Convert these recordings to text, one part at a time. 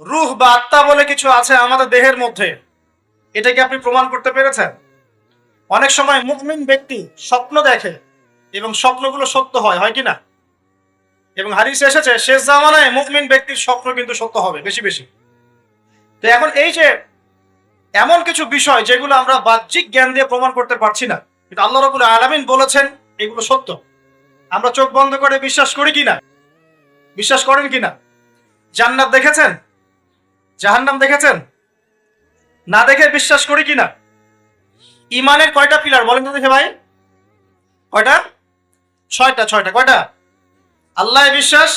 রূহ বা আত্মা বলে কিছু আছে আমাদের দেহের মধ্যে, এটা কি আপনি প্রমাণ করতে পেরেছেন? অনেক সময় মুমিন ব্যক্তি স্বপ্ন দেখে এবং স্বপ্নগুলো সত্য হয়, হয় কি না? এবং হাদিসে এসেছে শেষ জামানায় মুমিন ব্যক্তির স্বপ্ন কিন্তু সত্য হবে বেশি বেশি। তো এখন এই যে এমন কিছু বিষয় যেগুলো আমরা বাহ্যিক জ্ঞান দিয়ে প্রমাণ করতে পারছি না, কিন্তু আল্লাহ রাব্বুল আলামিন বলেছেন এগুলো সত্য, আমরা চোখ বন্ধ করে বিশ্বাস করি কিনা? বিশ্বাস করেন কিনা? জান্নাত দেখেছেন? জাহান্নাম দেখেছেন? না দেখে বিশ্বাস করি কিনা? ইমানের কয়টা পিলার বলেন তো দেখে ভাই? কয়টা? ছয়টা। ছয়টা কয়টা? আল্লাহ বিশ্বাস,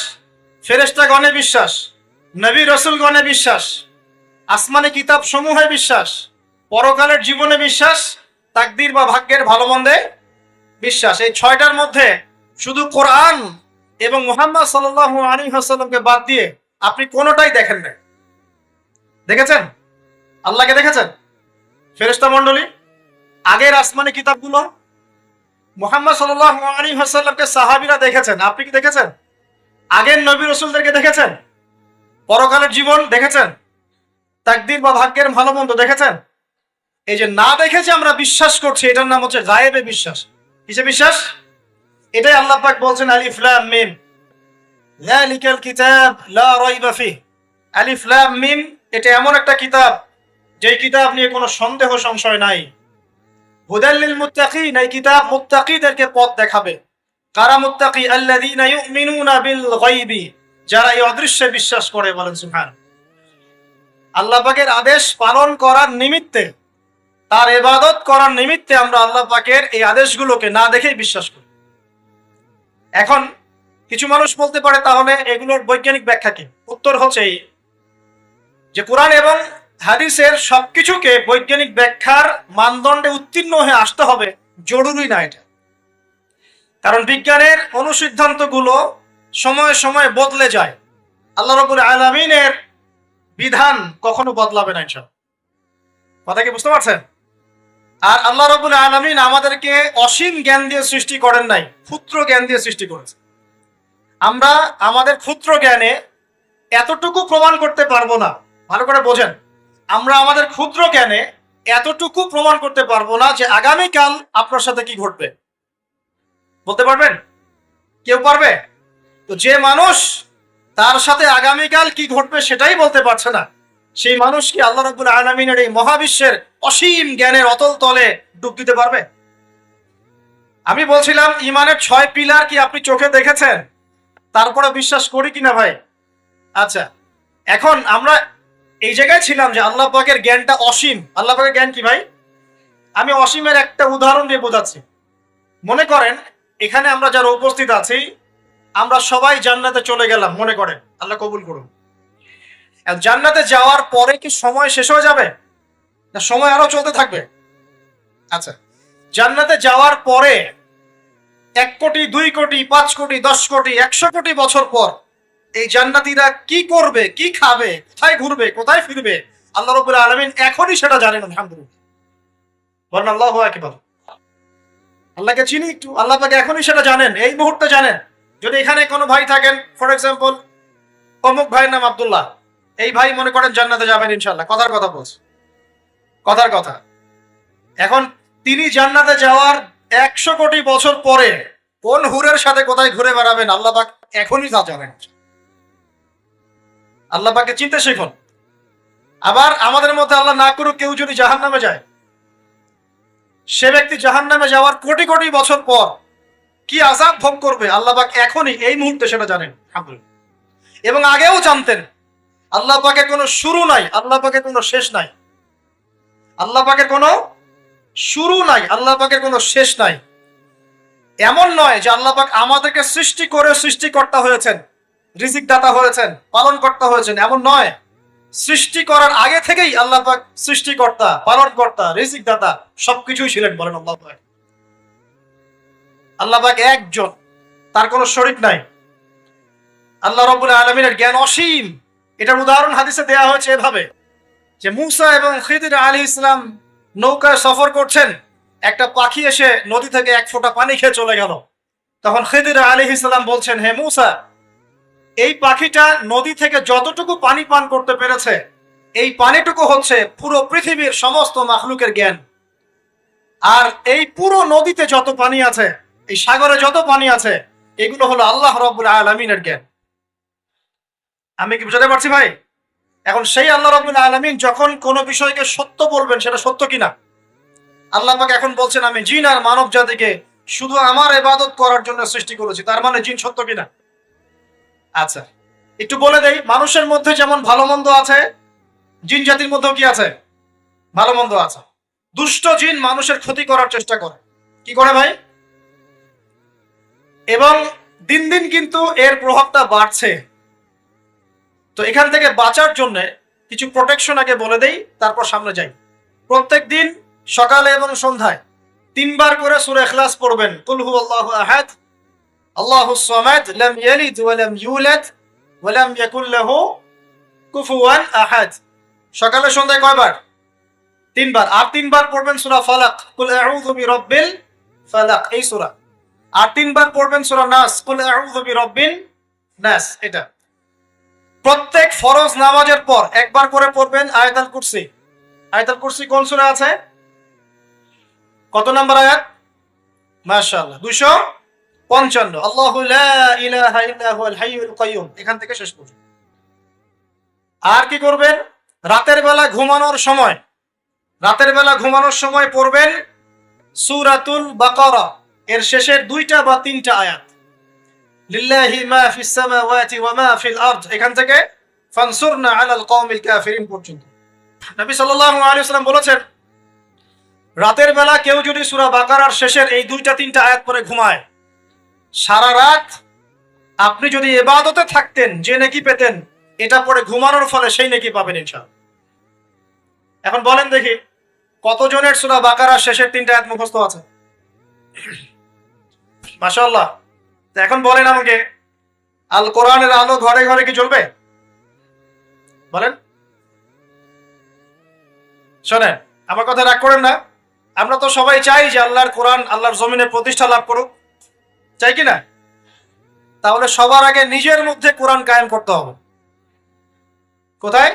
ফেরেশতা গণে বিশ্বাস, নবী রসুল গণে বিশ্বাস, আসমানি কিতাব সমূহে বিশ্বাস, পরকালের জীবনে বিশ্বাস, তাকদীর বা ভাগ্যের ভালো মন্দে বিশ্বাস। এই ছয়টার মধ্যে শুধু কোরআন এবং মুহাম্মদ সাল্লাল্লাহু আলাইহি ওয়াসাল্লামকে বাদ দিয়ে আপনি কোনোটাই দেখেন না। দেখেছেন? আল্লাহকে দেখেছেন? ফেরেশতা মণ্ডলী, আগের আসমানি কিতাবগুলো, মুহাম্মদ সাল্লাল্লাহু আলাইহি ওয়াসাল্লামকে সাহাবীরা দেখেছেন, আপনি কি দেখেছেন? আগের নবী রাসূলদেরকে দেখেছেন? পরকালের জীবন দেখেছেন? তাকদীর বা ভাগ্যের ভালো মন্দ দেখেছেন? এই যে না দেখে যে আমরা বিশ্বাস করছি, এটার নাম হচ্ছে গায়েবে বিশ্বাস। কিসে বিশ্বাস? এটাই আল্লাহ পাক বলছেন আলিফ লাম মিম যালিকাল কিতাব লা রাইবা ফিহ। আলিফ লাম মিম, এটা এমন একটা কিতাব যেই কিতাব নিয়ে কোনো সন্দেহ সংশয় নাই। হুদাল লিল মুত্তাকিন, এই কিতাব মুত্তাকিদেরকে পথ দেখাবে। কারা মুত্তাকি? আল্লাযীনা ইউমিনুনা বিল গায়বি, যারা এই অদৃশ্যে বিশ্বাস করে। বলেন সুবহান। আল্লাহ পাকের আদেশ পালন করার নিমিত্তে, তার ইবাদত করার নিমিত্তে আমরা আল্লাহ পাকের এই আদেশগুলোকে না দেখেই বিশ্বাস করি। এখন কিছু মানুষ বলতে পারে তাহলে এগুলোর বৈজ্ঞানিক ব্যাখ্যা কি? উত্তর হচ্ছে এই যে কোরআন এবং হাদিসের সবকিছুকে বৈজ্ঞানিক ব্যাখ্যার মানদণ্ডে উত্তীর্ণ হয়ে আসতে হবে জরুরি না এটা। কারণ বিজ্ঞানের অনুসিদ্ধান্তগুলো সময়ে সময়ে বদলে যায়। আল্লাহ রাব্বুল আলামিনের বিধান কখনো বদলাবে না ইনশাআল্লাহ। কথা কি বুঝতে পারছেন? আর আল্লাহ রাব্বুল আলামিন আমাদেরকে অসীম জ্ঞান দিয়ে সৃষ্টি করেন নাই, ক্ষুদ্র জ্ঞান দিয়ে সৃষ্টি করেছেন। আমরা আমাদের ক্ষুদ্র জ্ঞানে এতটুকু প্রমাণ করতে পারবো না। ভালো করে বোঝেন, আমরা আমাদের ক্ষুদ্র জ্ঞানে এতটুকু প্রমাণ করতে পারবো না যে আগামীকাল আপনার সাথে কি ঘটবে। বলতে পারবেন? কেউ পারবে? তো যে মানুষ তার সাথে আগামীকাল কি ঘটবে সেটাই বলতে পারছে না, সেই মানুষ কি আল্লাহ রাব্বুল আলামিনের এই মহাবিশ্বের অসীম জ্ঞানের অতল তলে ডুব দিতে পারবে? আমি বলছিলাম ইমানের 6 পিলার কি আপনি চোখে দেখেছেন? তারপরে বিশ্বাস করি কিনা ভাই? আচ্ছা, এখন আমরা এই জায়গায় ছিলাম যে আল্লাহ পাকের জ্ঞানটা অসীম। আল্লাহ পাকের জ্ঞান কি ভাই? আমি অসীমের একটা উদাহরণ দিয়ে বোঝাচ্ছি। মনে করেন এখানে আমরা যারা উপস্থিত আছি, আমরা সবাই জান্নাতে চলে গেলাম মনে করেন, আল্লাহ কবুল করুন। জান্নাতে যাওয়ার পরে কি সময় শেষ হয়ে যাবে, না সময় আরো চলতে থাকবে? আচ্ছা, জান্নাতে যাওয়ার পরে 1 কোটি, 2 কোটি, 5 কোটি, 10 কোটি, 100 কোটি বছর পর এই জান্নাতীরা কি করবে, কি খাবে, কোথায় ঘুরবে, কোথায় ফিরবে, আল্লাহ রাব্বুল আলামিন এখনই সেটা জানেন। আলহামদুলিল্লাহ, বলেন আল্লাহু আকবার। আল্লাহকে চিনি একটু, আল্লাহ পাক এখনই সেটা জানেন, এই মুহূর্তে জানেন। যদি এখানে কোনো ভাই থাকেন, ফর এক্সাম্পল অমুক ভাইয়ের নাম আব্দুল্লাহ, এই ভাই মনে করেন জান্নাতে যাবেন ইনশাআল্লাহ, কথার কথা বলছে, কথার কথা। এখন তিনি জান্নাতে যাওয়ার 100 কোটি বছর পরে কোন হুরের সাথে কোথায় ঘুরে বেড়াবেন আল্লাহ পাক এখনই তা জানেন। আল্লাহ পাককে চিনতে শিখুন। আবার আমাদের মধ্যে আল্লাহ না করুক কেউ যদি জাহান্নামে যায়, সে ব্যক্তি জাহান্নামে যাওয়ার কোটি কোটি বছর পর কি আযাব ভোগ করবে আল্লাহ পাক এখনই এই মুহূর্তে সেটা জানেন। আলহামদুলিল্লাহ। এবং আগেও জানতেন। আল্লাহ পাকের কোনো শুরু নাই, আল্লাহ পাকের কোনো শেষ নাই। আল্লাহ পাকের কোনো শুরু নাই, আল্লাহ পাকের কোনো শেষ নাই। এমন নয় যে আল্লাহ পাক আমাদেরকে সৃষ্টি করে সৃষ্টিকর্তা হয়েছেন, রিজিক দাতা হয়েছেন, পালনকর্তা হয়েছেন, এমন নয়। সৃষ্টি করার আগে থেকেই আল্লাহ পাক সৃষ্টিকর্তা, পালনকর্তা, রিজিক দাতা সবকিছুই ছিলেন। বলেন আল্লাহ পাক। আল্লাহ পাক একজন, তার কোনো শরীক নাই। আল্লাহ রাব্বুল আলামিনের জ্ঞান অসীম। এটার উদাহরণ হাদিসে দেয়া হয়েছে এভাবে যে মুসা এবং খিদির আলাইহিস সালাম নৌকায় সফর করছেন, একটা পাখি এসে নদী থেকে 1 ফোঁটা পানি খেয়ে চলে গেল। তখন খিদির আলাইহিস সালাম বলছেন, হে মুসা, এই পাখিটা নদী থেকে যতটুকু পানি পান করতে পেরেছে, এই পানিটুকু হচ্ছে পুরো পৃথিবীর সমস্ত মাখলুকের জ্ঞান। আর এই পুরো নদীতে যত পানি আছে, এই সাগরে যত পানি আছে, এগুলো হলো আল্লাহ রাব্বুল আলামিনের জ্ঞান। আমি কি বুঝাতে পারছি ভাই? এখন সেই আল্লাহ রাব্বুল আলামিন যখন কোনো বিষয়কে সত্য বলবেন, সেটা সত্য কিনা আল্লাহ পাক এখন বলছেন, আমি জিন আর মানব জাতিকে শুধু আমার ইবাদত করার জন্য সৃষ্টি করেছি। তার মানে জিন সত্য কিনা? আচ্ছা, একটু বলে দেই, মানুষের মধ্যে যেমন ভালো মন্দ আছে, জিন জাতির মধ্যেও কি আছে? ভালো মন্দ আছে। দুষ্ট জিন মানুষের ক্ষতি করার চেষ্টা করে। কি করে ভাই? এবং দিন দিন কিন্তু এর প্রভাবটা বাড়ছে। তো এখান থেকে বাঁচার জন্য কিছু প্রোটেকশন আগে বলে দেই, তারপর সামনে যাই। প্রত্যেক দিন সকালে এবং সন্ধ্যায় 3 বার করে সূরা ইখলাস পড়বেন। কুল হুয়াল্লাহু আহাদ, আল্লাহুস সামাদ, লাম ইয়ালিদ ওয়া লাম ইউলাদ ওয়া লাম ইয়াকুল লাহু কুফুয়ান আহাদ। সকালে সন্ধ্যায় কয়বার? 3 বার। আর 3 বার পড়বেন সূরা ফালাক, কুল আউযু বিরাব্বিল ফালাক, এই সূরা। আর 3 বার পড়বেন সূরা নাস, কুল আউযু বিরাব্বিন নাস। এটা প্রত্যেক ফরজ নামাজের পর একবার করে পড়বেন আয়াতুল কুরসি। আয়াতুল কুরসি কোন সূরা আছে? কত নাম্বার আয়াত? মাশাআল্লাহ, 255। আল্লাহু লা ইলাহা ইল্লা হুয়াল হাইয়ুল কাইয়্যুম, এখান থেকে শেষ পর্যন্ত। আর কি করবেন? রাতের বেলা ঘুমানোর সময় পড়বেন সূরাতুল বাকারা এর শেষের 2টা বা 3টা আয়াত। লিল্লাহি মা ফিস সামাওয়াতি ওয়া মা ফিল আরদ, এখান থেকে ফানসুরনা আলাল কওমিল কাফিরিন পর্যন্ত। নবী সাল্লাল্লাহু আলাইহি ওয়াসাল্লাম বলেছেন, রাতের বেলা কেউ যদি সূরা বাকারার শেষের এই 2টা 3টা আয়াত পড়ে ঘুমায়, সারা রাত আপনি যদি ইবাদতে থাকতেন যে নেকি পেতেন, এটা পড়ে ঘুমানোর ফলে সেই নেকি পাবেন ইনশাআল্লাহ। এখন বলেন দেখি, কতজনের সূরা বাকারার শেষের 3টা আয়াত মুখস্থ আছে? মাশাআল্লাহ। তো এখন বলেন আমাকে, আল কোরআনের আলো ঘরে ঘরে কি জ্বলবে? বলেন। শোনেন, আমার কথা রাগ করেন না। আমরা তো সবাই চাই যে আল্লাহর কোরআন আল্লাহর জমিনে প্রতিষ্ঠা লাভ করুক, চাই কি না? তাহলে সবার আগে নিজের মধ্যে কোরআন কায়েম করতে হবে। কোথায়?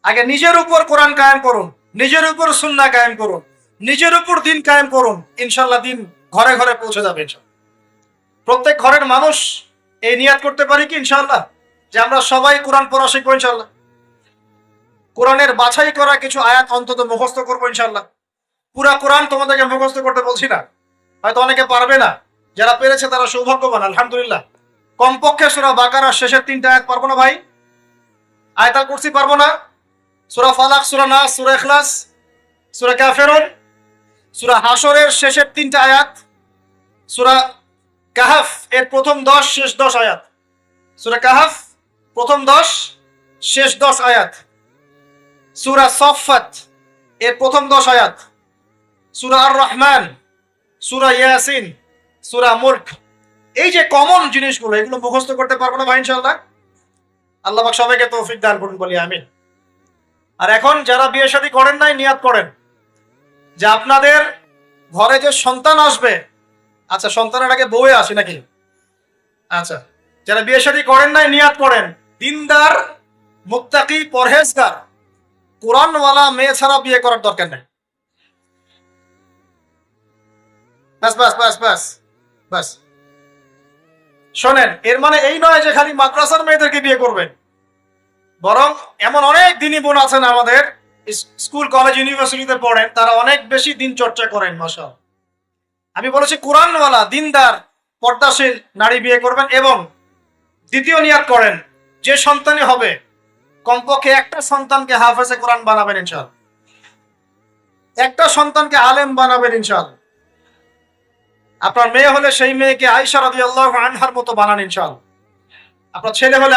আগে নিজের উপর কোরআন কায়েম করুন, নিজের উপর সুন্নাহ কায়েম করুন, নিজের উপর দিন কায়েম করুন, ইনশাআল্লাহ দিন ঘরে ঘরে পৌঁছে যাবে ইনশাআল্লাহ। প্রত্যেক ঘরের মানুষ এই নিয়াত করতে পারি কি ইনশাআল্লাহ, যে আমরা সবাই কোরআন পড়া শিখবো ইনশাআল্লাহ। কোরআনের বাছাই করা কিছু আয়াত অন্তত মুখস্থ করবো ইনশাআল্লাহ। পুরা কোরআন তোমাদেরকে মুখস্থ করতে বলছি না, হয়তো অনেকে পারবে না, যারা পেরেছে তারা সৌভাগ্যবান, আলহামদুলিল্লাহ। কমপক্ষে সূরা বাকারার শেষের 3টা আয়াত পারবো না ভাই? আয়াতুল কুরসি পারবো না? সূরা ফালাক, সূরা নাস, সূরা ইখলাস, সূরা কাফিরুন, সূরা হাশরের শেষের 3টা আয়াত, সূরা কাহাফ এর প্রথম 10 শেষ 10 আয়াত, সূরা কাহাফ প্রথম 10 শেষ 10 আয়াত, সূরা সাফফাত এর প্রথম 10 আয়াত, সূরা আর রহমান, সূরা ইয়াসিন, সূরা মুলক। এই যে কমন জিনিসগুলো, এগুলো মুখস্থ করতে পারবো না ভাই ইনশাআল্লাহ? আল্লাহ পাক সবাইকে তৌফিক দান করুন, বলি আমিন। আর এখন যারা বিয়ে শাদী করেন নাই, নিয়াত করেন যে আপনাদের ঘরে যে সন্তান আসবে, আচ্ছা সন্তানের আগে বউয়ে আসে নাকি? আচ্ছা, যারা বিয়ে শাদী করেন নাই নিয়াত করেন, দিনদার, মুত্তাকি, পরহেজগার, কোরআনওয়ালা মেয়ে ছাড়া বিয়ে করার দরকার নেই। বাস বাস বাস বাস বাস। শোনেন, এর মানে এই নয় যে খালি মাদ্রাসার মেয়েদেরকে বিয়ে করবেন, বরং এমন অনেক দিনী বোন আছেন আমাদের স্কুল কলেজ ইউনিভার্সিটিতে পড়েন, তারা অনেক বেশি দিন চর্চা করেন। মাশাআল্লাহ। আমি বলেছি কোরআনওয়ালা, দিনদার, পর্দাশীল নারী বিয়ে করবেন। এবং দ্বিতীয় নিয়াত করেন, যে সন্তানই হবে কমপক্ষে একটা সন্তানকে হাফেজে কোরআন বানাবেন ইনশাআল্লাহ, একটা সন্তানকে আলেম বানাবেন ইনশাআল্লাহ। আপনার মেয়ে হলে সেই মেয়েকে আয়েশা রাদিয়াল্লাহু আনহার মতো বানান ইনশাআল্লাহ। আপনার ছেলে হলে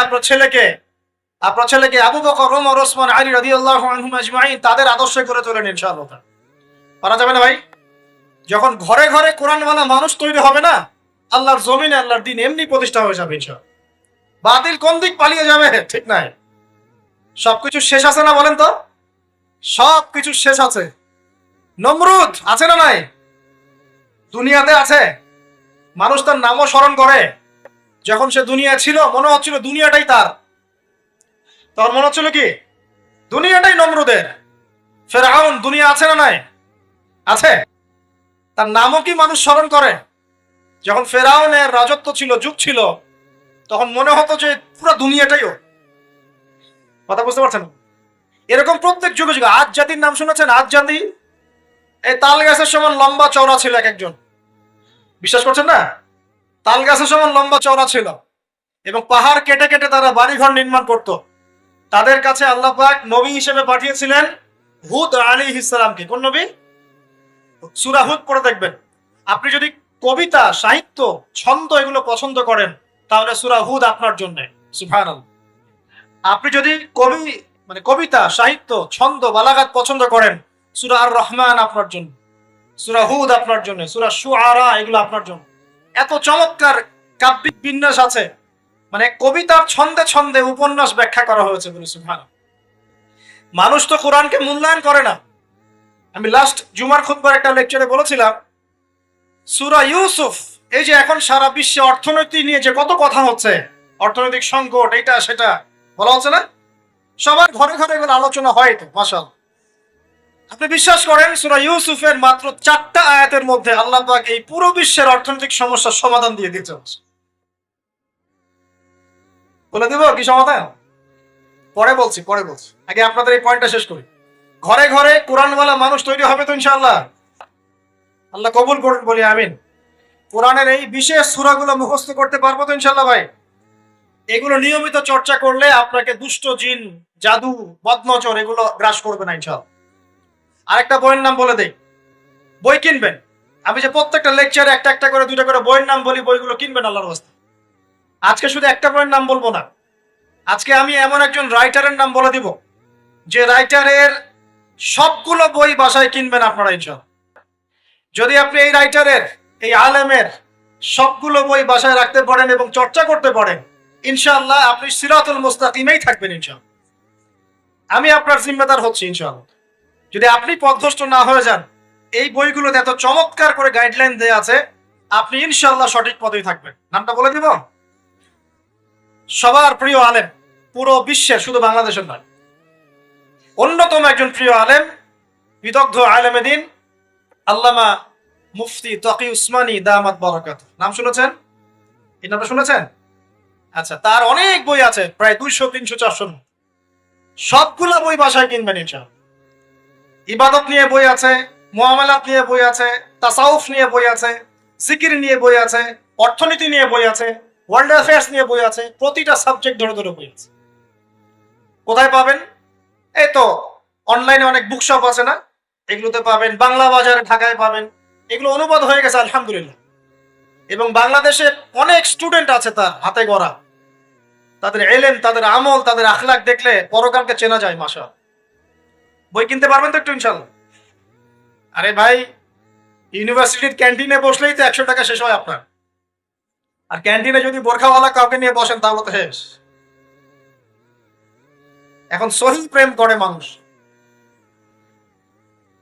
আপনার ছেলেকে আবু বকর, ওমর, ওসমান, আলী রাদিয়াল্লাহু আনহুম আজমাইন তাদের আদর্শ করে তোলেন ইনশাআল্লাহ। পারা যাবে না ভাই? যখন ঘরে ঘরে কোরআনওয়ালা মানুষ তৈরি হবে না, আল্লাহর জমিনে আল্লাহর দিন এমনি প্রতিষ্ঠা হয়ে যাবে ইনশাআল্লাহ। বাতিল কোন দিক পালিয়ে যাবে? ঠিক নাই? সবকিছু শেষ আছে না বলেন তো? সবকিছু শেষ আছে। নমরুদ আছে না নাই? দুনিয়াতে আছে, মানুষ তার নামও স্মরণ করে। যখন সে দুনিয়া ছিল মনে হচ্ছিল দুনিয়াটাই তার, তখন মনে হচ্ছিল কি দুনিয়াটাই নমরুদের। ফেরাউন দুনিয়া আছে না নাই? আছে। তার নামও কি মানুষ স্মরণ করে? যখন ফেরাউনের রাজত্ব ছিল, যুগ ছিল, তখন মনে হতো যে পুরো দুনিয়াটাই ওর। কথা বুঝতে পারছেন? এরকম প্রত্যেক যুগে যুগে। আজ জাতির নাম শুনেছেন? আজ জাতি এই তাল গাছের সমান লম্বা চওড়া ছিল এক একজন। বিশ্বাস করছেন না? তাল গাছের সমান লম্বা চওড়া ছিল এবং পাহাড় কেটে কেটে তারা বাড়িঘর নির্মাণ করত। তাদের কাছে আল্লাহ পাক নবী হিসেবে পাঠিয়েছিলেন হুদ আলাইহিস সালামকে। কোন নবী? সূরা হুদ পড়ে দেখবেন। আপনি যদি কবিতা, সাহিত্য, ছন্দ এগুলো পছন্দ করেন তাহলে সূরা হুদ আপনার জন্য। সুবহানাল্লাহ। আপনি যদি কবিতা, সাহিত্য, ছন্দ, বালাগাত পছন্দ করেন, সূরা আর রহমান আপনার জন্য, সূরা হুদ আপনার জন্য, সূরা শুআরা এগুলো আপনার জন্য। এত চমৎকার কাব্যিক বিন্যাস আছে, মানে কবিতার ছন্দে ছন্দে উপন্যাস ব্যাখ্যা করা হয়েছে বলে। সুবহানাল্লাহ। মানুষ তো কোরআনকে মূল্যায়ন করে না। আমি লাস্ট জুমার খুতবার একটা লেকচারে বলেছিলাম, সূরা ইউসুফ, এই যে এখন সারা বিশ্বে অর্থনীতি নিয়ে যে কত কথা হচ্ছে, অর্থনৈতিক সংকট, এটা সেটা বলা হচ্ছে না, সবার ঘরে ঘরে এগুলো আলোচনা হয় তো, মাশাআল্লাহ। আপনি বিশ্বাস করেন সূরা ইউসুফের মাত্র 4টা আয়াতের মধ্যে আল্লাহ পাক এই পুরো বিশ্বের অর্থনৈতিক সমস্যার সমাধান দিয়ে দিয়েছে। বলে দিব কি সমাধান? পরে বলছি। আগে আপনাদের এই পয়েন্টটা শেষ করি। ঘরে ঘরে কোরআনওয়ালা মানুষ তৈরি হবে তো ইনশাআল্লাহ। আল্লাহ কবুল করুন, বলি আমিন। কোরআনের এই বিশেষ সূরাগুলো মুখস্থ করতে পারবো তো ইনশাআল্লাহ ভাই? এগুলো নিয়মিত চর্চা করলে আপনাকে দুষ্ট জিন, জাদু, বদনজর এগুলো গ্রাস করবে না ইনশাআল্লাহ। আরেকটা বইয়ের নাম বলে দেই, বই কিনবেন। আমি যে প্রত্যেকটা লেকচারে একটা একটা করে 2টা করে বইয়ের নাম বলি, বইগুলো কিনবেন আল্লাহর রাস্তায়। আজকে শুধু একটা বইয়ের নাম বলবো না, আজকে আমি এমন একজন রাইটারের নাম বলে দিব যে রাইটারের সবগুলো বই বাসায় কিনবেন আপনারা ইনশাআল্লাহ। যদি আপনি এই রাইটারের, এই আলেমের সবগুলো বই বাসায় রাখতে পারেন এবং চর্চা করতে পারেন, ইনশাআল্লাহ আপনি সিরাতুল মুস্তাকিমেই থাকবেন ইনশাআল্লাহ। আমি আপনার জিম্মেদার হচ্ছি ইনশাআল্লাহ। যদি আপনি পথভ্রষ্ট না হয়ে যান, এই বইগুলোতে এত চমৎকার করে গাইডলাইন দেয়া আছে, আপনি ইনশাআল্লাহ সঠিক পথেই থাকবেন। নামটা বলে দিব, সবার প্রিয় আলেম, পুরো বিশ্বের, শুধু বাংলাদেশের নয়, অন্যতম একজন প্রিয় আলেম, বিদগ্ধ আলেমে দ্বীন আল্লামা মুফতি তকি উসমানী দামাত বারাকাতুহু। নাম শুনেছেন? এই নামটা শুনেছেন? আচ্ছা, তার অনেক বই আছে, প্রায় 200, 300, 400। সবগুলা বই বাসায় কিনবেন ইনশাআল্লাহ। ইবাদত নিয়ে বই আছে, মুআমালাত নিয়ে বই আছে, তাসাউফ নিয়ে বই আছে, জিকির নিয়ে বই আছে, অর্থনীতি নিয়ে বই আছে, ওয়ার্ল্ড অ্যাফেয়ার্স নিয়ে বই আছে, প্রতিটা সাবজেক্ট ধরে ধরে বই আছে। কোথায় পাবেন? এই তো অনলাইনে অনেক বুকশপ আছে না, এগুলোতে পাবেন। বাংলা বাজারে ঢাকায় পাবেন। এগুলো অনুবাদ হয়ে গেছে আলহামদুলিল্লাহ। এবং বাংলাদেশে অনেক স্টুডেন্ট আছে তার হাতে গড়া। তাদের এলেম, তাদের আমল, তাদের আখলাক দেখলে পরকালকে চেনা যায়। মাশাআল্লাহ। বই কিনতে পারবেন তো একটু ইনশাআল্লাহ? আরে ভাই, ইউনিভার্সিটির ক্যান্টিনে বসলেই তো 100 টাকা শেষ হয় আপনার। আর ক্যান্টিনে যদি বোরখাওয়ালা কাউকে নিয়ে বসেন তাহলে তো শেষ। এখন সহিহ প্রেম করে মানুষ।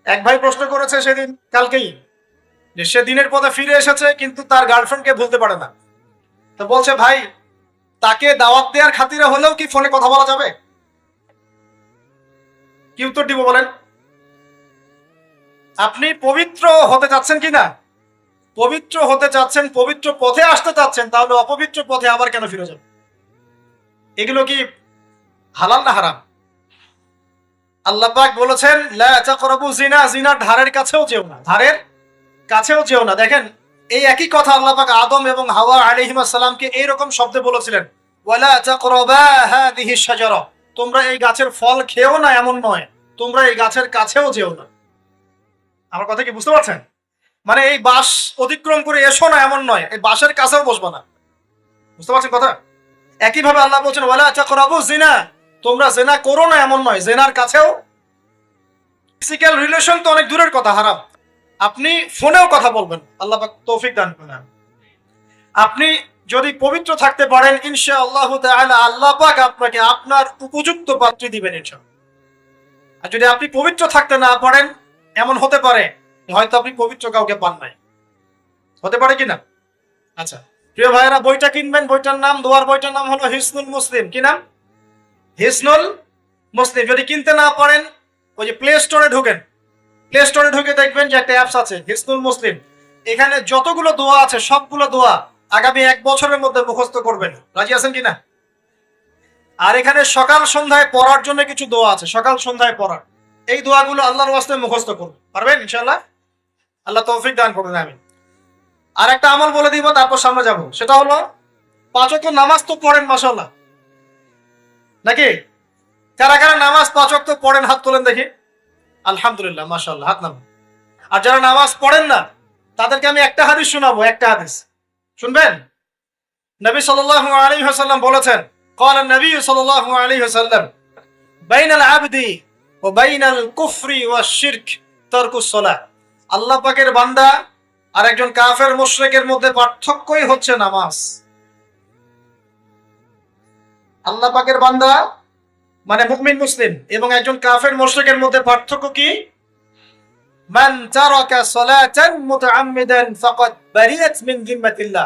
এক ভাই প্রশ্ন করেছে সেদিন, কালকেই, যে সে দিনের পথে ফিরে এসেছে কিন্তু তার গার্লফ্রেন্ডকে ভুলতে পারে না। তো বলছে, ভাই তাকে দাওয়াত দেওয়ার খাতিরে হলেও কি ফোনে কথা বলা যাবে? কি উত্তর দিব বলেন? আপনি পবিত্র হতে চাচ্ছেন কিনা? পবিত্র হতে চাচ্ছেন, পবিত্র পথে আসতে চাচ্ছেন, তাহলে অপবিত্র পথে আবার কেন ফিরে যাবেন? এগুলো কি হালাল না হারাম? আল্লাহ পাক বলেছেন, লা তাকরাবু জিনা, জিনার ধারের কাছেও যেও না, ধারের কাছেও যেও না। দেখেন, এই একই কথা আল্লাহ পাক আদম এবং হাওয়া আলাইহিস সালামকে এইরকম শব্দে বলেছিলেন, ওয়ালা তাকরাবা হাযিহিশ শাজারা, তোমরা এই গাছের ফল খেও না এমন নয়, তোমরা এই গাছের কাছেও যেও না। আমার কথা কি বুঝতে পারছেন? মানে এই বাস অতিক্রম করে এসো না এমন নয়, এই বাসের কাছেও বসবা না। বুঝতে পারছেন কথা? একই ভাবে আল্লাহ বলছেন, ওয়ালা তাকরাবু জিনা, তোমরা জিনা করো না এমন নয়, জিনার কাছেও। ফিজিক্যাল রিলেশন তো অনেক দূরের কথা, হারাম। আপনি ফোনেও কথা বলবেন, আল্লাহ পাক তৌফিক দান করেন। আপনি যদি পবিত্র থাকতে পারেন ইনশাআল্লাহ তাআলা, আল্লাহ পাক আপনাকে আপনার উপযুক্ত পাত্রী দিবেন ইনশাআল্লাহ। আর যদি আপনি পবিত্র থাকতে না পারেন, এমন হতে পারে হয়তো আপনি পবিত্র কাউকে পান নাই, হতে পারে কিনা? আচ্ছা, প্রিয় ভাইয়েরা, বইটা কিনবেন, বইটার নাম, দোয়ার বইটার নাম হলো হিসনুল মুসলিম। কি নাম? হিসনুল মুসলিম। যদি কিনতে না পারেন, ওই যে প্লে স্টোরে ঢোকেন, প্লে স্টোরে ঢুকে দেখবেন যে একটা অ্যাপস আছে হিসনুল মুসলিম। এখানে যতগুলো দোয়া আছে সবগুলো দোয়া আগামী 1 বছরের মধ্যে মুখস্থ করবেন। রাজি আছেন কিনা? আর এখানে সকাল সন্ধ্যায় পড়ার জন্য কিছু দোয়া আছে, সকাল সন্ধ্যায় পড়ার। এই দোয়াগুলো আল্লাহর ওয়াস্তে মুখস্থ করবেন, পারবেন ইনশাআল্লাহ? আল্লাহ তৌফিক দান করবেন। আমি আর একটা আমল বলে দিব, তারপর সামনে যাব। সেটা হলো 5 ওয়াক্ত নামাজ তো পড়েন মাশাআল্লাহ, নাকি? কারা কারা নামাজ 5 ওয়াক্ত পড়েন হাত তোলেন দেখি। আলহামদুলিল্লাহ, মাশাআল্লাহ, হাত নামান। আর যারা নামাজ পড়েন না তাদেরকে আমি একটা হাদিস শোনাবো, একটা হাদিস শুনবেন। নবী সাল্লাল্লাহু আলাইহি ওয়াসাল্লাম বলেছেন, قال النبي صلى الله عليه وسلم بين العبد وبين الكفر والشرك ترك الصلاة। আল্লাহ পাকের বান্দা আর একজন কাফের মুশরিকের মধ্যে পার্থক্যই হচ্ছে নামাজ। আল্লাহ পাকের বান্দা মানে মুমিন মুসলিম এবং একজন কাফের মুশরিকের মধ্যে পার্থক্য কি? মান তারাকা সালাতান মুতাআম্মিদান ফাকাদ বারিয়াত মিন যিম্মাতিল্লাহ।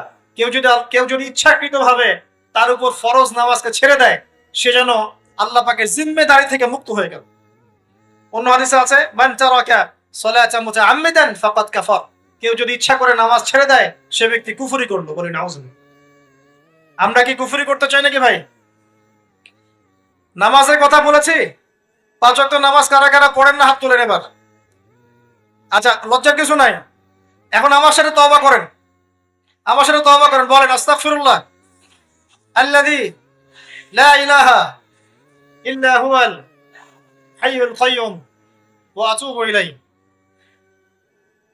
কেউ যদি ইচ্ছাকৃতভাবে তার উপর ফরজ নামাজকে ছেড়ে দেয়, সে যেন আল্লাহ পাকের জিম্মেদারি থেকে মুক্ত হয়ে গেল। অন্য হাদিসে আছে, মান তারাকা সালাতান মুতাআম্মিদান ফাকাদ কাফার। কেউ যদি ইচ্ছা করে নামাজ ছেড়ে দেয়, সে ব্যক্তি কুফরি করলো। বলি নাউজুবিল্লাহ। আমরা কি কুফরি করতে চাই নাকি ভাই? নামাজের কথা বলেছি, 5 ওয়াক্ত নামাজ কারা কারা পড়েন না হাত তুলেন এবার। আচ্ছা, লজ্জার কিছু নাই। এখন আমার সাথে তওবা করেন, আমার সাথে তওবা করেন, বলেন আস্তাগফিরুল্লাহ আল্লাযী লা ইলাহা ইল্লা হুয়াল হাইয়ুল কাইয়্যুম ওয়া আতুবু ইলাইহি।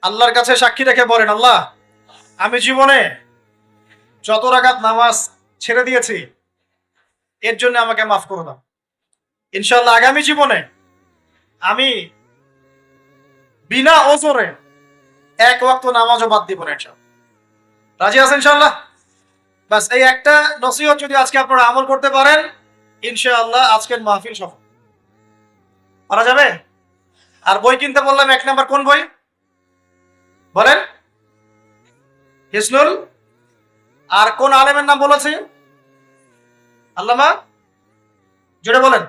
আল্লাহর কাছে সাক্ষী রেখে বলেন, আল্লাহ, আমি জীবনে যত রাকাত নামাজ ছেড়ে দিয়েছি এর জন্য আমাকে মাফ করে দাও। ইনশাআল্লাহ আগামী জীবনে আমি বিনা ওজরে 1 ওয়াক্ত নামাজও বাদ দিব না ইনশাআল্লাহ। রাজি আছেন ইনশাআল্লাহ? বাস এই একটা নসিহত যদি আজকে আপনারা আমল করতে পারেন, ইনশাআল্লাহ আজকের মাহফিল সফল। পারা যাবে? আর বই কিনতে বললাম, 1 নাম্বার কোন বই বলেন? হিসনুল। আর কোন আলেমের নাম বলেছি? আল্লামা, জোরে বলেন।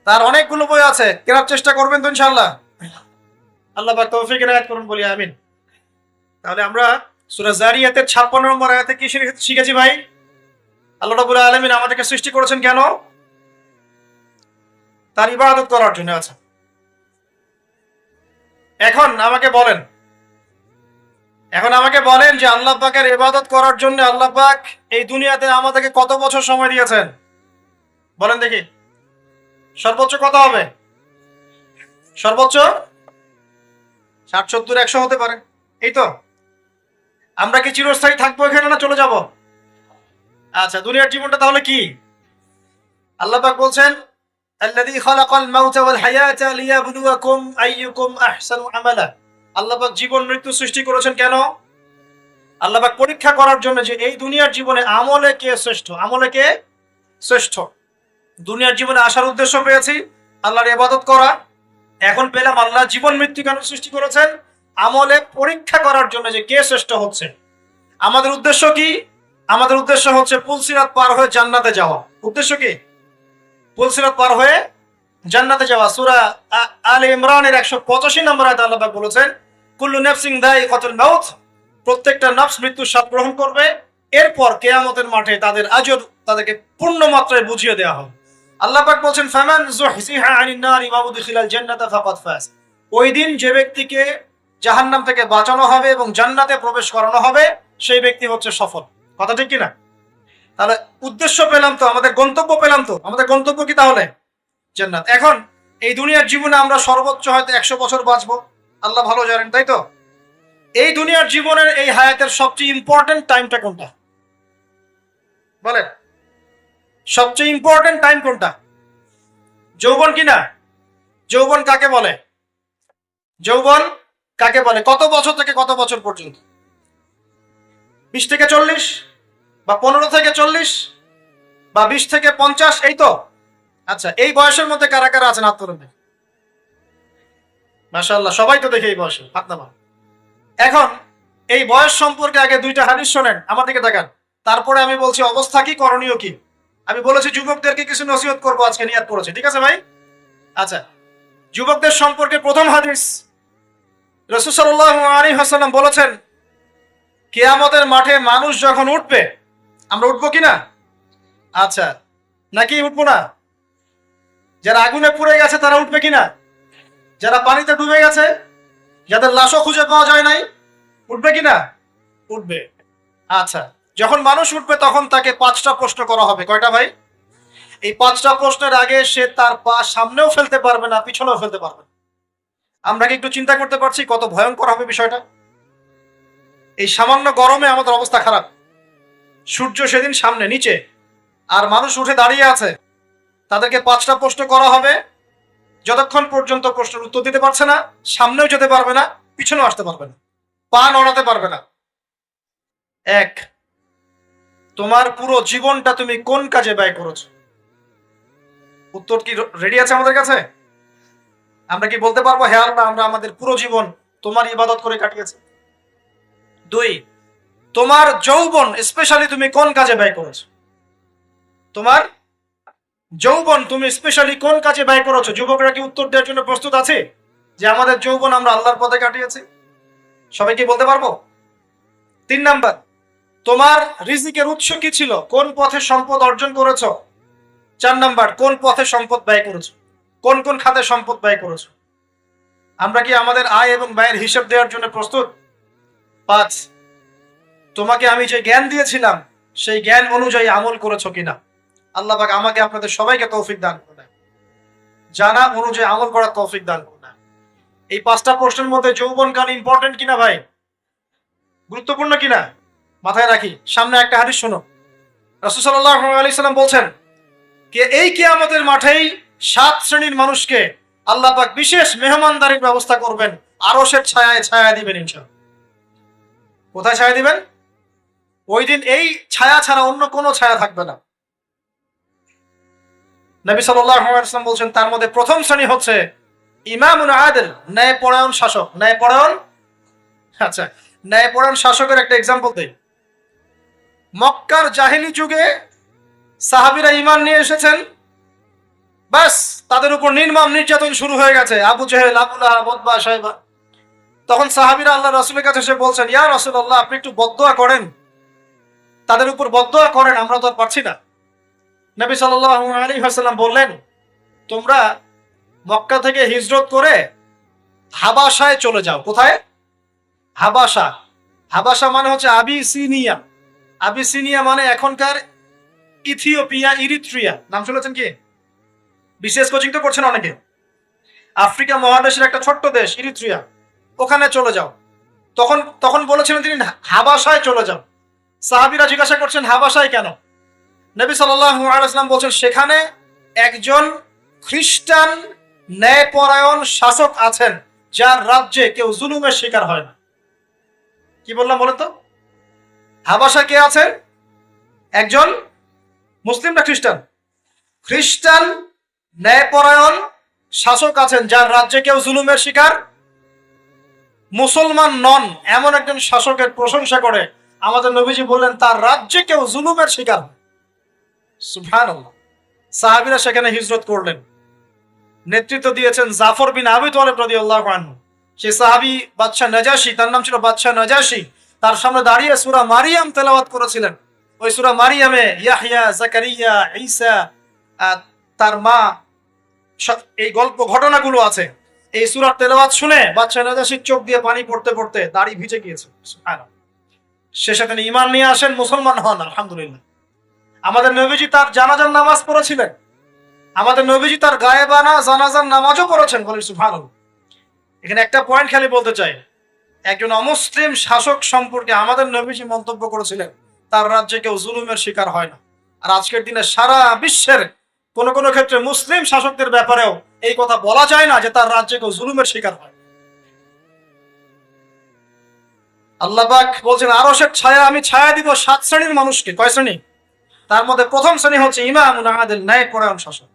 তার অনেকগুলো বই আছে, কেনার চেষ্টা করবেন তো ইনশাআল্লাহ? আল্লাহ পাক তৌফিক এনায়েত করুন, বলি আমিন। তাহলে আমরা সূরা যারিয়াতের 56 নম্বর আয়াতে কি শিখেছি ভাই? আল্লাহ রাব্বুল আলামিন আমাদেরকে সৃষ্টি করেছেন কেন? তার ইবাদত করার জন্য। আছে। এখন আমাকে বলেন যে আল্লাহ পাকের ইবাদত করার জন্য আল্লাহ পাক এই দুনিয়াতে আমাদেরকে কত বছর সময় দিয়েছেন? বলেন দেখি। সর্বোচ্চ কত হবে? সর্বোচ্চ 60, 70, 100 হতে পারে। এই তো। আমরা কি চিরস্থায়ী থাকবো এখানে না চলে যাব? আচ্ছা, দুনিয়ার জীবনটা তাহলে কি? আল্লাহ পাক বলছেন, আল্লাযী খালাকাল মাউতা ওয়াল হায়াতা লিয়াবলুয়াকুম আইয়ুকুম আহসানু আমালা। আল্লাহ পাক জীবন মৃত্যু সৃষ্টি করেছেন কেন? আল্লাহ পাক পরীক্ষা করার জন্য যে এই দুনিয়ার জীবনে আমলে কে শ্রেষ্ঠ, আমলে কে শ্রেষ্ঠ। দুনিয়ার জীবনে আসার উদ্দেশ্য পেয়েছি আল্লাহর ইবাদত করা। এখন পেলাম আল্লাহ জীবন মৃত্যু কেন সৃষ্টি করেছেন? আমলে পরীক্ষা করার জন্য যে কে শ্রেষ্ঠ হচ্ছে। আমাদের উদ্দেশ্য কি? আমাদের উদ্দেশ্য হচ্ছে পুলসিরাত পার হয়ে জান্নাতে যাওয়া। উদ্দেশ্য কি? পুলসিরাত পার হয়ে জান্নাতে যাওয়া। সূরা আলে ইমরানের 185 নম্বর আয়াতে আল্লাহ পাক বলেছেন, কুল্লু নাফসিন যায়িকাতুল মাউত। প্রত্যেকটা নফস মৃত্যুর স্বাদ গ্রহণ করবে। এরপর কিয়ামতের মাঠে তাদের আজর তাদেরকে পূর্ণ মাত্রায় বুঝিয়ে দেওয়া হবে। আল্লাহ পাক বলেন, ফামান যুহসিহা আনিন নারি ওয়া উদখিলাল জান্নাতা ফাকাদ ফাজ। ওই দিন যে ব্যক্তিকে জাহান্নাম থেকে বাঁচানো হবে এবং জান্নাতে প্রবেশ করানো হবে, সেই ব্যক্তি হচ্ছে সফল। কথা ঠিক কিনা? তাহলে উদ্দেশ্য পেলাম তো, আমাদের গন্তব্য পেলাম তো। আমাদের গন্তব্য কি তাহলে? জান্নাত। এখন এই দুনিয়ার জীবনে আমরা সর্বোচ্চ হয়তো 100 বছর বাঁচবো, আল্লাহ ভালো জানেন, তাই তো? এই দুনিয়ার জীবনের এই হায়াতের সবচেয়ে ইম্পর্টেন্ট টাইমটা কোনটা বলেন? সবচেয়ে ইম্পর্টেন্ট টাইম কোনটা? যৌবন কিনা? যৌবন কাকে বলে? যৌবন কাকে বলে? কত বছর থেকে কত বছর পর্যন্ত? 20 থেকে 40, বা 15 থেকে 40, বা 20 থেকে 50, এই তো। আচ্ছা, এই বয়সের মধ্যে কারা কারা আছেন হাত তুলুন। মাশাআল্লাহ, সবাই তো দেখে এই বয়সে হাত নামান। এখন এই বয়স সম্পর্কে আগে দুইটা হাদিস শোনেন, আমার দিকে তাকান, তারপরে আমি বলছি অবস্থা কি, করণীয় কি। আমি বলেছি যুবকদেরকে কিছু নসিহত করবো আজকে, নিয়াত করেছি, ঠিক আছে ভাই? আচ্ছা, যুবকদের সম্পর্কে প্রথম হাদিস, রাসূল সাল্লাল্লাহু আলাইহি ওয়াসাল্লাম বলেছেন, কিয়ামতের মাঠে মানুষ যখন উঠবে, আমরা উঠবো কিনা? আচ্ছা, নাকি উঠবো না? যারা আগুনে পুড়ে গেছে তারা উঠবে কিনা? যারা পানিতে ডুবে গেছে, যাদের লাশও খুঁজে পাওয়া যায় নাই, উঠবে কিনা? উঠবে। আচ্ছা, যখন মানুষ উঠবে তখন তাকে 5টা প্রশ্ন করা হবে। কয়টা ভাই? এই 5টা প্রশ্নের আগে সে তার পা সামনেও ফেলতে পারবে না, পিছনেও ফেলতে পারবে না। আমরা কি একটু চিন্তা করতে পারছি কত ভয়ঙ্কর হবে বিষয়টা? এই সামান্য গরমে আমাদের অবস্থা খারাপ, সূর্য সেদিন সামনে নিচে, আর মানুষ উঠে দাঁড়িয়ে আছে, তাদেরকে 5টা প্রশ্ন করা হবে। যতক্ষণ পর্যন্ত প্রশ্নের উত্তর দিতে পারছে না, সামনেও যেতে পারবে না, পিছনেও আসতে পারবে না, পা নড়াতে পারবে না। 1, তোমার পুরো জীবনটা তুমি কোন কাজে ব্যয় করেছো? উত্তর কি রেডি আছে আমাদের কাছে? আমরা কি বলতে পারবো হ্যাঁ আল্লাহ, আমরা আমাদের পুরো জীবন তোমার ইবাদত করে কাটিয়েছি? 2, তোমার যৌবন স্পেশালি তুমি কোন কাজে ব্যয় করেছো? তোমার যৌবন তুমি স্পেশালি কোন কাজে ব্যয় করেছো? যুবকরা কি উত্তর দেওয়ার জন্য প্রস্তুত আছে যে আমাদের যৌবন আমরা আল্লাহর পথে কাটিয়েছি? সবাই কি বলতে পারবো? 3 নাম্বার, তোমার রিজিকের উৎস কি ছিল? কোন পথে সম্পদ অর্জন করেছো? 4 নাম্বার, কোন পথে সম্পদ ব্যয় করেছো? কোন কোন খাতে সম্পদ ব্যয় করেছো? আমরা কি আমাদের আয় এবং ব্যয়ের হিসাব দেওয়ার জন্য প্রস্তুত? 5, তোমাকে আমি যে জ্ঞান দিয়েছিলাম সেই জ্ঞান অনুযায়ী আমল করেছো কিনা? আল্লাহ পাক আমাকে আপনাদের সবাইকে তৌফিক দান করুন, জানা অনুযায়ী আমল করার তৌফিক দান করুন। এই 5টা প্রশ্নের মধ্যে যৌবনকাল ইম্পর্টেন্ট কিনা ভাই? গুরুত্বপূর্ণ কিনা? মাথায় রাখি। সামনে একটা হাদিস শোনো, রাসূল সাল্লাল্লাহু আলাইহি সাল্লাম বলছেন যে এই কিয়ামতের মাঠেই 7 শ্রেণীর মানুষকে আল্লাহ পাক বিশেষ মেহমানদারির ব্যবস্থা করবেন, আরশের ছায়ায় ছায়া দিবেন ইনশাআল্লাহ। কোথায় ছায়া দিবেন? ওই দিন এই ছায়া ছাড়া অন্য কোনো ছায়া থাকবে না। নবী সাল্লাল্লাহু আলাইহি ওয়াসাল্লাম বলছেন তার মধ্যে প্রথম শ্রেণী হচ্ছে ইমামুন আদিল, ন্যায়পরায়ণ শাসক। ন্যায়পরায়ণ, আচ্ছা, ন্যায়পরায়ণ শাসকের একটা এক্সাম্পল দেই। মক্কার জাহেলি যুগে সাহাবীরা ঈমান নিয়ে এসেছেন, বাস তাদের উপর নির্মম নির্যাতন শুরু হয়ে গেছে, আবু জেহেল, আবু লাহাব, উতবা, শাইবা। তখন সাহাবীরা আল্লাহ রাসূলের কাছে এসে বলছেন, ইয়া রাসূলুল্লাহ, আপনি একটু বদদোয়া করেন, তাদের উপর বদদোয়া করেন, আমরা তো আর পারছি না। নবী সাল্লাল্লাহু আলাইহি ওয়াসাল্লাম বললেন, তোমরা মক্কা থেকে হিজরত করে হাবাসায় চলে যাও। কোথায়? হাবাসা। হাবাসা মানে হচ্ছে আবিসিনিয়া। আবিসিনিয়া মানে এখনকার ইথিওপিয়া, ইরিত্রিয়া। নাম শুনেছেন কি? বিশেষ কোচিং তো করছেন অনেকে। আফ্রিকা মহাদেশের একটা ছোট্ট দেশ ইরিত্রিয়া, ওখানে চলে যাও। তখন বলেছিলেন তিনি হাবাসায় চলে যাও। সাহাবীরা জিজ্ঞাসা করছেন হাবাসায় কেন? নবী সাল্লাল্লাহু আলাইহি ওয়াসাল্লাম বলছেন সেখানে একজন খ্রিস্টান ন্যায়পরায়ণ শাসক আছেন, যার রাজ্যে কেউ জুলুমের শিকার হয় না। কি বললাম বলেন তো? হাবাসা কে আছেন? একজন মুসলিম না খ্রিস্টান? খ্রিস্টান ন্যায়পরায়ণ শাসক আছেন, যার রাজ্যে কেউ জুলুমের শিকার, মুসলমান নন এমন একজন শাসকের প্রশংসা করে আমাদের নবীজি বললেন তার রাজ্যে কেউ জুলুমের শিকার। সুবহানাল্লাহ। সাহাবীরা সেখানে হিজরত করলেন, নেতৃত্ব দিয়েছেন জাফর বিন আবি তালেব রাদিয়াল্লাহু আনহু। সেই সাহাবী বাদশা নাজাশী, তার নাম ছিল বাদশা নাজাশী, তার সামনে দাঁড়িয়ে সূরা মারিয়াম তেলাওয়াত করেছিলেন। ওই সূরা মারিয়ামে ইয়াহইয়া, জাকারিয়া, ঈসা, তার মা, এই গল্প ঘটনাগুলো আছে। এই সূরার তেলাওয়াত শুনে বাদশা নাজাশীর চোখ দিয়ে পানি পড়তে পড়তে দাড়ি ভিজে গিয়েছে। সুবহানাল্লাহ। শেষে তিনি ঈমান নিয়ে আসেন, মুসলমান হন, আলহামদুলিল্লাহ। আমাদের নবীজি তার জানাজার নামাজ পড়েছিলেন, আমাদের নবীজি তার গায়েবানা জানাজার নামাজও পড়েছেন। বলি সুবহানাল্লাহ। এখানে একটা পয়েন্ট খালি বলতে চাই, একজন অমুসলিম শাসক সম্পর্কে আমাদের নবীজি মন্তব্য করেছিলেন তার রাজ্যে কেউ জুলুমের শিকার হয় না। আর আজকের দিনে সারা বিশ্বের কোন কোন ক্ষেত্রে মুসলিম শাসকদের ব্যাপারেও এই কথা বলা যায় না যে তার রাজ্যে কেউ জুলুমের শিকার হয়। আল্লাহ পাক বলছেন আরশের ছায়া আমি ছায়া দিব 7 শ্রেণীর মানুষকে। কয় শ্রেণী? তার মধ্যে প্রথম শ্রেণী হচ্ছে ইমামুন আদিল, ন্যায়পরায়ণ শাসক।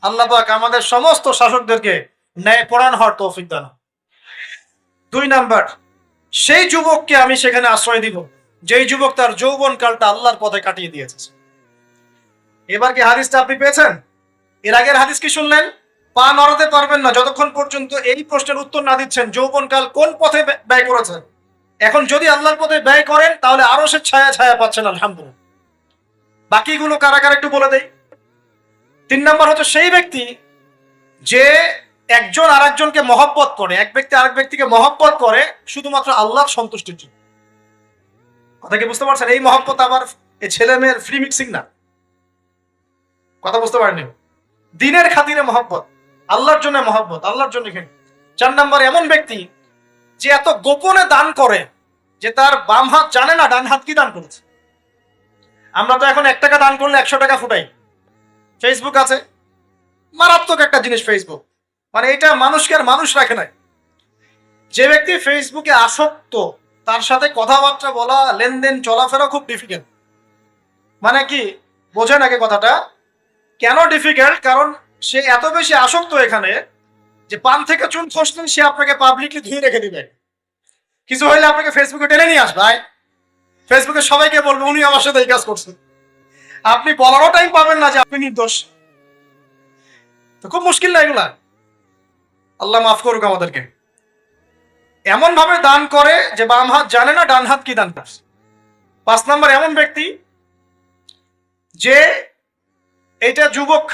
আল্লাহ পাক আমাদের সমস্ত শাসকদেরকে ন্যায়পরায়ণ হওয়ার তৌফিক দান। 2 নাম্বার, সেই যুবককে আমি সেখানে আশ্রয় দিব যেই যুবক তার যৌবন কালটা আল্লাহর পথে কাটিয়ে দিয়েছে। এবার কি হাদিসটা আপনি পেয়েছেন? এর আগের হাদিস কি শুনলেন? পা নড়াতে পারবেন না যতক্ষণ পর্যন্ত এই প্রশ্নের উত্তর না দিচ্ছেন যৌবনকাল কোন পথে ব্যয় করেছেন। এখন যদি আল্লাহর পথে ব্যয় করেন তাহলে আরো সে ছায়া ছায়া পাচ্ছেন, আলহামদুলিল্লাহ। বাকিগুলো কারা কারা একটু বলে দেই। 3 নম্বর হচ্ছে সেই ব্যক্তি যে একজন আরেকজনকে মহব্বত করে, এক ব্যক্তি আরেক ব্যক্তিকে মহব্বত করে শুধুমাত্র আল্লাহর সন্তুষ্টির জন্য। কথা কি বুঝতে পারছেন? এই মহব্বত আবার এই ছেলে মেয়ের ফ্রি মিক্সিং না। কথা বুঝতে পারেনি? দিনের খাতিরে মহব্বত, আল্লাহর জন্য মহব্বত, আল্লাহর জন্য। 4 নম্বর এমন ব্যক্তি যে এত গোপনে দান করে যে তার বাম হাত জানে না ডান হাত কি দান করেছে। আমরা তো এখন 1 টাকা দান করলে 100 টাকা ফুটাই। ফেসবুক আছে, মারাত্মক একটা জিনিস ফেসবুক, মানে এটা মানুষকে আর মানুষ রাখে নাই। যে ব্যক্তি ফেসবুকে আসক্ত তার সাথে কথাবার্তা বলা, লেনদেন, চলাফেরা খুব ডিফিকাল্ট। মানে কি বোঝেন আগে কথাটা? কেন ডিফিকাল্ট? কারণ সে এত বেশি আসক্ত এখানে যে পান থেকে চুন খসলেন সে আপনাকে পাবলিকলি ধুয়ে রেখে দিবে। কিছু হইলে আপনাকে ফেসবুকে টেনে নিয়ে আসবে, ফেসবুকে সবাইকে বলবে উনি আমার সাথে এই কাজ করছেন। আপনি বলারও টাইম পাবেন না যে আপনি নির্দোষ। তো খুব মুশকিল না এগুলা। আল্লাহ মাফ করুক আমাদেরকে। এমন ভাবে দান করে যে বাম হাত জানে না ডান হাত কি দান করছে। 5 নম্বর এমন ব্যক্তি যে এটা যুবক,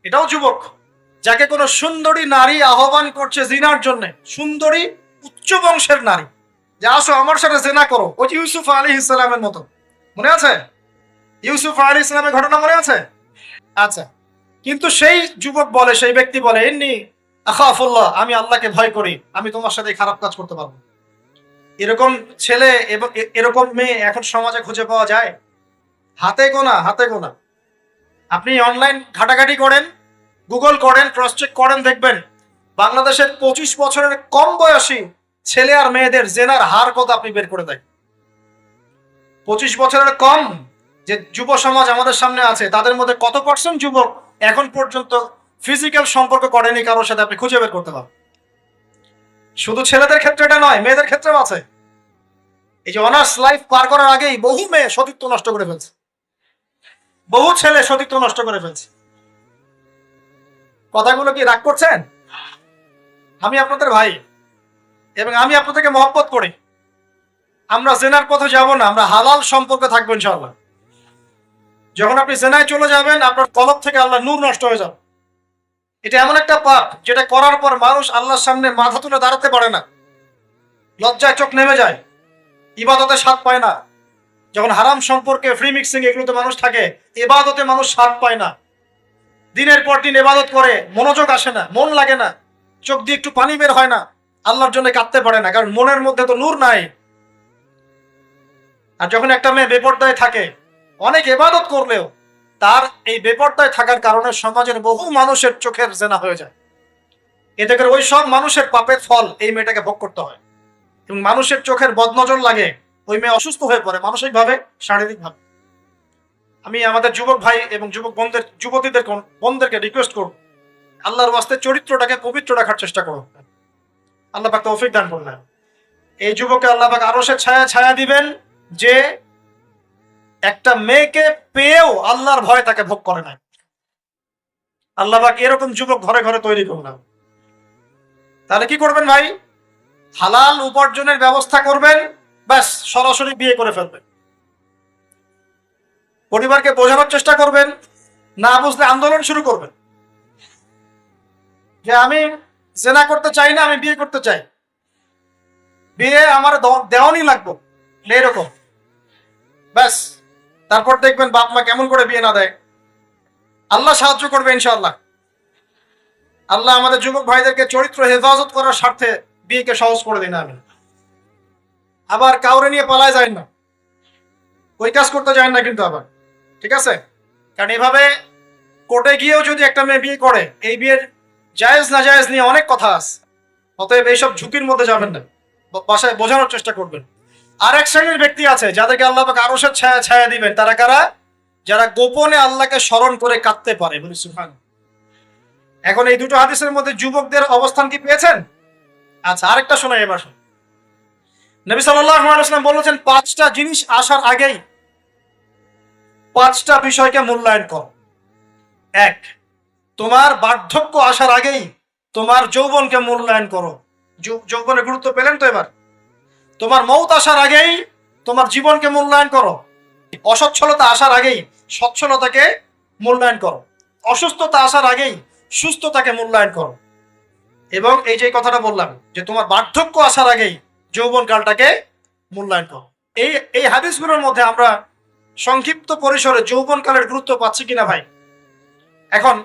এটাও যুবক, যাকে কোনো সুন্দরী নারী আহ্বান করছে জিনার জন্য, সুন্দরী উচ্চ বংশের নারী, যে আসো আমার সাথে জেনা করো। ওই যে ইউসুফ আলাইহিস সালামের মতো, মনে আছে? ইউসুফ আলাইহিস সালামের ঘটনা মনে আছে? আচ্ছা, কিন্তু সেই যুবক বলে, সেই ব্যক্তি বলে ইন্নী আখাফুল্লাহ, আমি আল্লাহকে ভয় করি, আমি তোমার সাথে খারাপ কাজ করতে পারবো। এরকম ছেলে এবং এরকম মেয়ে এখন সমাজে খুঁজে পাওয়া যায় হাতে গোনা, হাতে গোনা। আপনি অনলাইন ঘাটাঘাটি করেন, গুগল করেন, ক্রস চেক করেন, দেখবেন বাংলাদেশের 25 বছরের কম বয়সী ছেলে আর মেয়েদের জেনার হার কত আপনি বের করে দেন। 25 বছরের কম যে যুব সমাজ আমাদের সামনে আছে তাদের মধ্যে কত পার্সেন্ট যুবক এখন পর্যন্ত ফিজিক্যাল সম্পর্ক করেনি কারোর সাথে, আপনি খুঁজে বের করতে পারবেন। শুধু ছেলেদের ক্ষেত্রে এটা নয়, মেয়েদের ক্ষেত্রেও আছে। এই যে অনার্স লাইফ পার করার আগেই বহু মেয়ে সতীত্ব নষ্ট করে ফেলছে, বহু ছেলে সতীত্ব নষ্ট করে ফেলছে। কথাগুলো কি রাগ করছেন? আমি আপনাদের ভাই এবং আমি আপনাদেরকে মহব্বত করি। আমরা জেনার পথে যাব না, আমরা হালাল সম্পর্কে থাকবো ইনশাআল্লাহ। যখন আপনি জেনায় চলে যাবেন আপনার কলব থেকে আল্লাহ নূর নষ্ট হয়ে যাবে। এটা এমন একটা পাপ যেটা করার পর মানুষ আল্লাহর সামনে মাথা তুলে দাঁড়াতে পারে না, লজ্জায় চোখ নেমে যায়, ইবাদতে স্বাদ পায় না। যখন হারাম সম্পর্কে, ফ্রি মিক্সিং, এগুলোতে মানুষ থাকে, ইবাদতে মানুষ স্বাদ পায় না। দিনের পর দিন ইবাদত করে মনোযোগ আসে না, মন লাগে না, চোখ দিয়ে একটু পানি বের হয় না, আল্লাহর জন্য কাঁদতে পারে না, কারণ মনের মধ্যে তো নূর নাই। আর যখন একটা মেয়ে বেপরদায় থাকে, অনেক ইবাদত করলেও তার এই বেপরদায় থাকার কারণে সমাজের বহু মানুষের চোখের জেনা হয়ে যায়। এতে করে ওই সব মানুষের পাপের ফল এই মেয়েটাকে ভোগ করতে হয় এবং মানুষের চোখের বদনজর লাগে, ওই মেয়ে অসুস্থ হয়ে পড়ে মানসিকভাবে, শারীরিকভাবে। আমি আমাদের যুবক ভাই এবং যুবক বোনদের, যুবতীদের বোনদেরকে রিকোয়েস্ট করব, আল্লাহর ওয়াস্তে চরিত্রটাকে পবিত্র রাখার চেষ্টা করো। আল্লাহ পাক তৌফিক দান করলেন। এই যুবককে আল্লাহ পাক আরো সে ছায়া ছায়া দিবেন যে একটা মেয়েকে পেয়েও আল্লাহর ভয় তাকে ভোগ করে না। আল্লাহ পাক এরকম যুবক ঘরে ঘরে তৈরি করুন না। তাহলে কি করবেন ভাই? হালাল উপার্জনের ব্যবস্থা করবেন, ব্যাস সরাসরি বিয়ে করে ফেলবেন। পরিবারকে বোঝানোর চেষ্টা করবেন, না বুঝলে আন্দোলন শুরু করবেন যে আমি জেনা করতে চাই না, আমি বিয়ে করতে চাই, বিয়ে আমার দেওয়ানি লাগবে এরকম, ব্যাস। তারপর দেখবেন বাপ মা কেমন করে বিয়ে না দেয়। আল্লাহ সাহায্য করবে ইনশাআল্লাহ। আল্লাহ আমাদের যুবক ভাইদেরকে চরিত্র হেফাজত করার স্বার্থে বিয়েকে সহজ করে দিন। আমি আবার কাউরে নিয়ে পালায় যায় না, ওই কাজ করতে যায় না কিন্তু আবার, ঠিক আছে? কারণ এভাবে কোর্টে গিয়েও যদি একটা মেয়ে বিয়ে করে, এই বিয়ের জায়েজ না জায়েজ নিয়ে অনেক কথা আছে। অতএব এইসব ঝুঁকির মধ্যে যাবেন না, বাসায় বোঝানোর চেষ্টা করবেন। আর এক শ্রেণীর ব্যক্তি আছে যাদেরকে আল্লাহ পাক আরশের ছায়া ছায়া দিবেন। তারা কারা? যারা গোপনে আল্লাহকে স্মরণ করে কাঁদতে পারে। বলি সুবহান। এখন এই দুটো হাদিসের মধ্যে যুবকদের অবস্থান কি পেয়েছেন? আচ্ছা, আরেকটা শোনাই এবার। নবী সাল্লাল্লাহু আলাইহি ওয়াসাল্লাম বলেছেন 5টা জিনিস আসার আগেই 5টা বিষয়কে মূল্যায়ন করো। 1, তোমার বার্ধক্য আসার আগেই তোমার যৌবনকে মূল্যায়ন করো। যৌবনের গুরুত্ব পেলেন তো এবার? তোমার মৌত আসার আগেই তোমার জীবনকে মূল্যায়ন করো। অসচ্ছলতা আসার আগেই সচ্ছলতাকে মূল্যায়ন করো। অসুস্থতা আসার আগেই সুস্থতাকে মূল্যায়ন করো। এবং এই যে কথাটা বললাম যে তোমার বার্ধক্য আসার আগেই যৌবন কালটাকে মূল্যায়ন করো। এই এই হাদিসগুলোর মধ্যে আমরা সংক্ষিপ্ত পরিসরে যৌবন কালের গুরুত্ব পাচ্ছি কিনা ভাই? এখন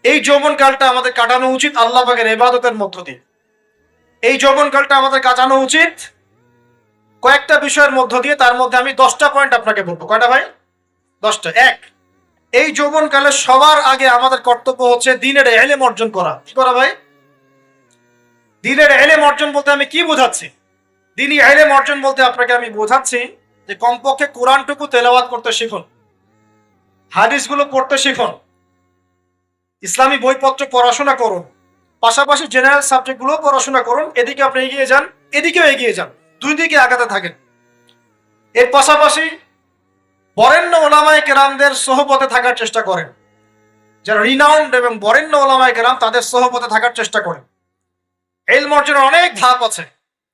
এই যৌবন কালটা আমাদের কাটানো উচিত আল্লাহ পাকের ইবাদতের মধ্য দিয়ে। এই যৌবন কালটা আমাদের কাটানো উচিত কয়েকটা বিষয়ের মধ্য দিয়ে। তার মধ্যে আমি 10টা পয়েন্ট আপনাকে বলবো। কয়টা ভাই? 10টা। 1, এই যৌবন কালে সবার আগে আমাদের কর্তব্য হচ্ছে দ্বীনের ইলম অর্জন করা। কি করা ভাই? দ্বীনের ইলম অর্জন বলতে আমি কি বোঝাচ্ছি? দ্বীনি ইলম অর্জন বলতে আপনাকে আমি বোঝাচ্ছি যে কমপক্ষে কোরআনটুকু তেলাওয়াত করতে শিখুন, হাদিসগুলো পড়তে শিখুন, ইসলামী বইপত্র পড়াশোনা করুন, পাশাপাশি জেনারেল সাবজেক্টগুলো পড়াশোনা করুন। এদিকে আপনি এগিয়ে যান, এদিকেও এগিয়ে যান, দুই দিকে আগাতে থাকেন। এর পাশাপাশি বরেণ্য ওলামায়ে কেরামদের সোহবতে থাকার চেষ্টা করেন। যারা রিনাউন্ড এবং বরেণ্য ওলামায়ে কেরাম তাদের সোহবতে থাকার চেষ্টা করেন। ইলম অর্জনের অনেক ধাপ আছে।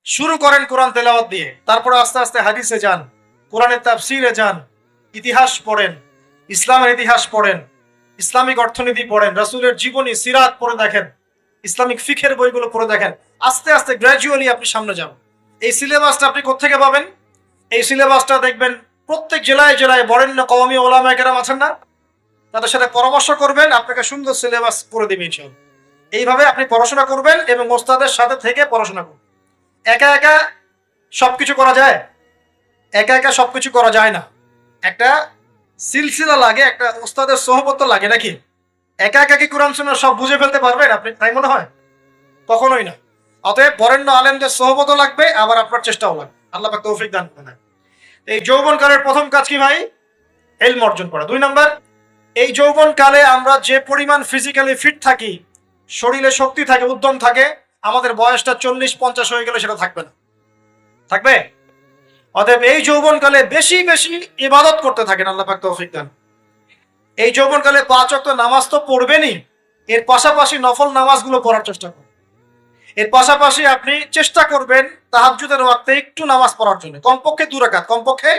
শুরু করেন কোরআন তেলাওয়াত দিয়ে, তারপরে আস্তে আস্তে হাদিসে যান, কোরআনের তাফসিরে যান, ইতিহাস পড়েন, ইসলামের ইতিহাস পড়েন, ইসলামিক অর্থনীতি পড়েন, রাসূলের জীবনী সিরাত পড়ে দেখেন, ইসলামিক ফিকহের বইগুলো পড়ে দেখেন। আস্তে আস্তে গ্র্যাজুয়ালি আপনি সামনে যান। এই সিলেবাসটা আপনি কোত্থেকে পাবেন? এই সিলেবাসটা দেখবেন প্রত্যেক জেলায় জেলায় বরেণ্য কওমি ওলামায়ে কেরাম আছেন না, তাদের সাথে পরামর্শ করবেন, আপনাকে সুন্দর সিলেবাস করে দেবে ইনশাআল্লাহ। এইভাবে আপনি পড়াশোনা করবেন এবং ওস্তাদের সাথে থেকে পড়াশোনা করবেন। একা একা সবকিছু করা যায়? একা একা সবকিছু করা যায় না। একটা সিলসিলা লাগে, একটা ওস্তাদের সোহবত লাগে নাকি? একা একা কি কোরআন সুন্নাহ সব বুঝে ফেলতে পারবেন আপনি? তাই মনে হয়? কখনোই না। অতএব বরেণ্য আলেমদের সোহবতও লাগবে, আবার আপনার চেষ্টাও লাগবে। আল্লাহ পাক তৌফিক দান করেন। এই যৌবন কালের প্রথম কাজ কি ভাই? ইলম অর্জন করা। 2 নাম্বার, এই যৌবন কালে আমরা যে পরিমাণ ফিজিক্যালি ফিট থাকি, শরীরে শক্তি থাকে, উদ্যম থাকে, আমাদের বয়সটা 40-50 হয়ে গেলে সেটা থাকবে না। থাকবে? অতএব এই যৌবন কালে বেশি বেশি ইবাদত করতে থাকেন। আল্লাহ পাক তৌফিক দান। এই যৌবন কালে 5 ওয়াক্ত নামাজ তো পড়বেনই, এর পাশাপাশি নফল নামাজগুলো পড়ার চেষ্টা করুন। এর পাশাপাশি আপনি চেষ্টা করবেন তাহাজ্জুদের ওয়াক্তে একটু নামাজ পড়ার জন্য, কমপক্ষে 2 রাকাত, কমপক্ষে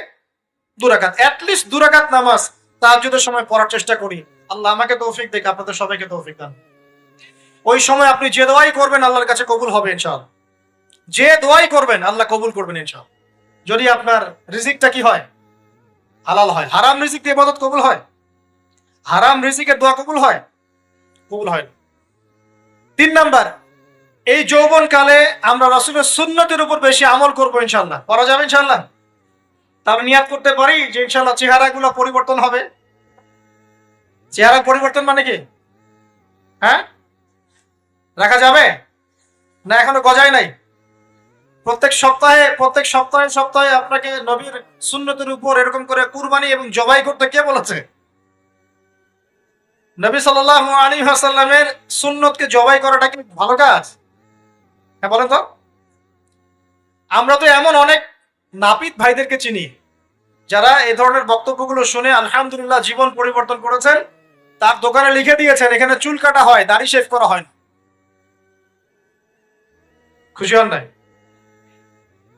2 রাকাত, অ্যাটলিস্ট 2 রাকাত নামাজ তাহাজ্জুদের সময় পড়ার চেষ্টা করি। আল্লাহ আমাকে তৌফিক দেখ, আপনাদের সবাইকে তৌফিক দান। ওই সময় আপনি যে দোয়াই করবেন আল্লাহর কাছে কবুল হবে ইনশাআল্লাহ। যে দোয়াই করবেন আল্লাহ কবুল করবেন ইনশাআল্লাহ। যদি আপনার রিজিকটা কি হয়? হালাল হয়। হারাম রিজিক দিয়ে ইবাদত কবুল হয়? হারাম রিজিকের দোয়া কবুল হয়? কবুল হয় না। 3 নাম্বার, এই যৌবন কালে আমরা রাসূলের সুন্নতের উপর বেশি আমল করবো ইনশাআল্লাহ। করা যাবে ইনশাআল্লাহ? তাহলে নিয়াত করতে পারি যে ইনশাআল্লাহ চেহারাগুলো পরিবর্তন হবে। চেহারা পরিবর্তন মানে কি? হ্যাঁ, রাখা যাবে না? এখনো গজায় নাই। প্রত্যেক সপ্তাহে আপনাকে নবীর সুন্নতের উপর এরকম করে কুরবানি এবং জবাই করতে কে বলেছে? নবী সাল্লাল্লাহু আলাইহি ওয়াসাল্লামের সুন্নতকে জবাই করাটা কি ভালো কাজ? হ্যাঁ বলেন তো। আমরা তো এমন অনেক নাপিত ভাইদেরকে চিনি যারা এই ধরনের বক্তব্যগুলো শুনে আলহামদুলিল্লাহ জীবন পরিবর্তন করেছেন। তার দোকানে লিখে দিয়েছেন এখানে চুল কাটা হয়, দাড়ি শেভ করা হয় না। খুশি হন নাই?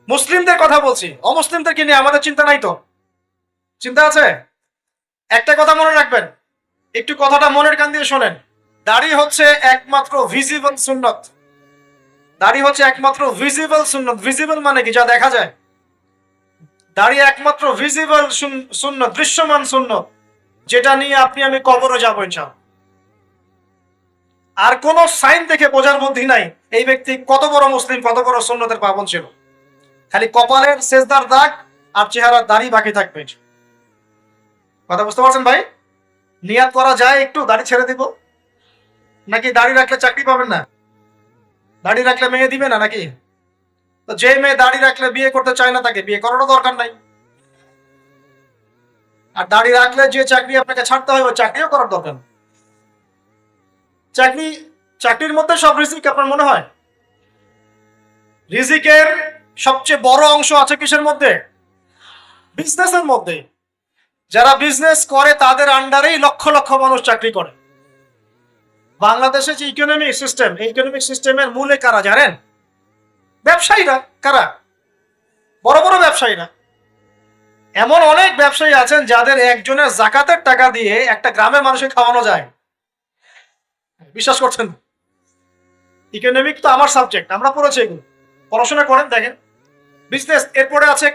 মুসলিমদের কথা বলছি, অমুসলিমদেরকে নিয়ে আমাদের চিন্তা নাই তো? চিন্তা আছে? একটা কথা মনে রাখবেন, একটু কথাটা মনের কান দিয়ে শোনেন। দাড়ি হচ্ছে একমাত্র ভিজিবল সুন্নত। দাড়ি হচ্ছে একমাত্র ভিজিবল সুন্নত। ভিজিবল মানে কি? যা দেখা যায়। দাড়ি একমাত্র ভিজিবল সুন্নত, দৃশ্যমান সুন্নত, যেটা নিয়ে আপনি আমি কবরে যাবো ইনশাআল্লাহ। আর কোন সাইন দেখে বোঝার বুদ্ধি নাই এই ব্যক্তি কত বড় মুসলিম, কত বড় সুন্নতের পাবন ছিল। খালি কপালের সেজদার দাগ আর চেহারার দাড়ি বাকি থাকবে। কথা বুঝতে পারছেন ভাই? নিয়াত করা যায় একটু দাড়ি ছেড়ে দিব, নাকি দাড়ি রাখলে চাকরি পাবেন না? দাড়ি রাখলে মেয়ে দিবে না নাকি? তো যে মেয়ে দাড়ি রাখলে বিয়ে করতে চায় না তাকে বিয়ে করারও দরকার নাই। আর দাড়ি রাখলে যে চাকরি আপনাকে ছাড়তে হয় ওই চাকরিও করার দরকার নেই। চাকরির মধ্যে সব রিজিক আপনার মনে হয়? রিজিকের সবচেয়ে বড় অংশ আছে কিসের মধ্যে? বিজনেসের মধ্যে। যারা বিজনেস করে তাদের আন্ডারেই লক্ষ লক্ষ মানুষ চাকরি করে। বাংলাদেশে যে ইকোনমিক সিস্টেম, এই ইকোনমিক সিস্টেমের মূলে কারা জানেন? ব্যবসায়ীরা। কারা? বড় বড় ব্যবসায়ীরা। এমন অনেক ব্যবসায়ী আছেন যাদের একজনের জাকাতের টাকা দিয়ে একটা গ্রামের মানুষকে খাওয়ানো যায়। বিশ্বাস করছেন? ইকোনমিক তো আমার সাবজেক্ট, আমরা পড়েছি এগুলো, পড়াশোনা করেন, দেখেন। বিজনেস, এরপরে আছে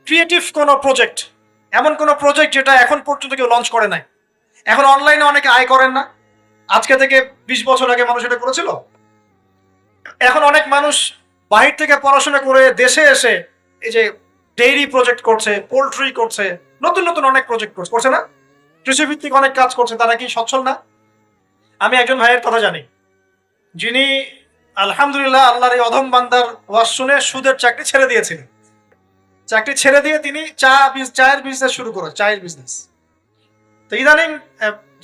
ক্রিয়েটিভ কোনো প্রজেক্ট, এমন কোনো প্রজেক্ট যেটা এখন পর্যন্ত কেউ লঞ্চ করে নাই। এখন অনলাইনে অনেকে আয় করেন না, আজকে থেকে 20 বছর আগে মানুষ এটা করেছিল। এখন অনেক মানুষ বাহির থেকে পড়াশোনা করে দেশে এসে এই যে ডেইরি প্রজেক্ট করছে, পোল্ট্রি করছে, নতুন নতুন অনেক প্রজেক্ট করছে না? কৃষিভিত্তিক অনেক কাজ করছে। তারা কি সচ্ছল না? আমি একজন ভাইয়ের কথা জানি, যিনি আলহামদুলিল্লাহ আল্লাহর এই অধম বান্দার ওয়াজ শুনে সুদের চাকরি ছেড়ে দিয়েছিলেন। চাকরি ছেড়ে দিয়ে তিনি চায়ের বিজনেস শুরু করেন, চায়ের বিজনেস। তো ইদানিং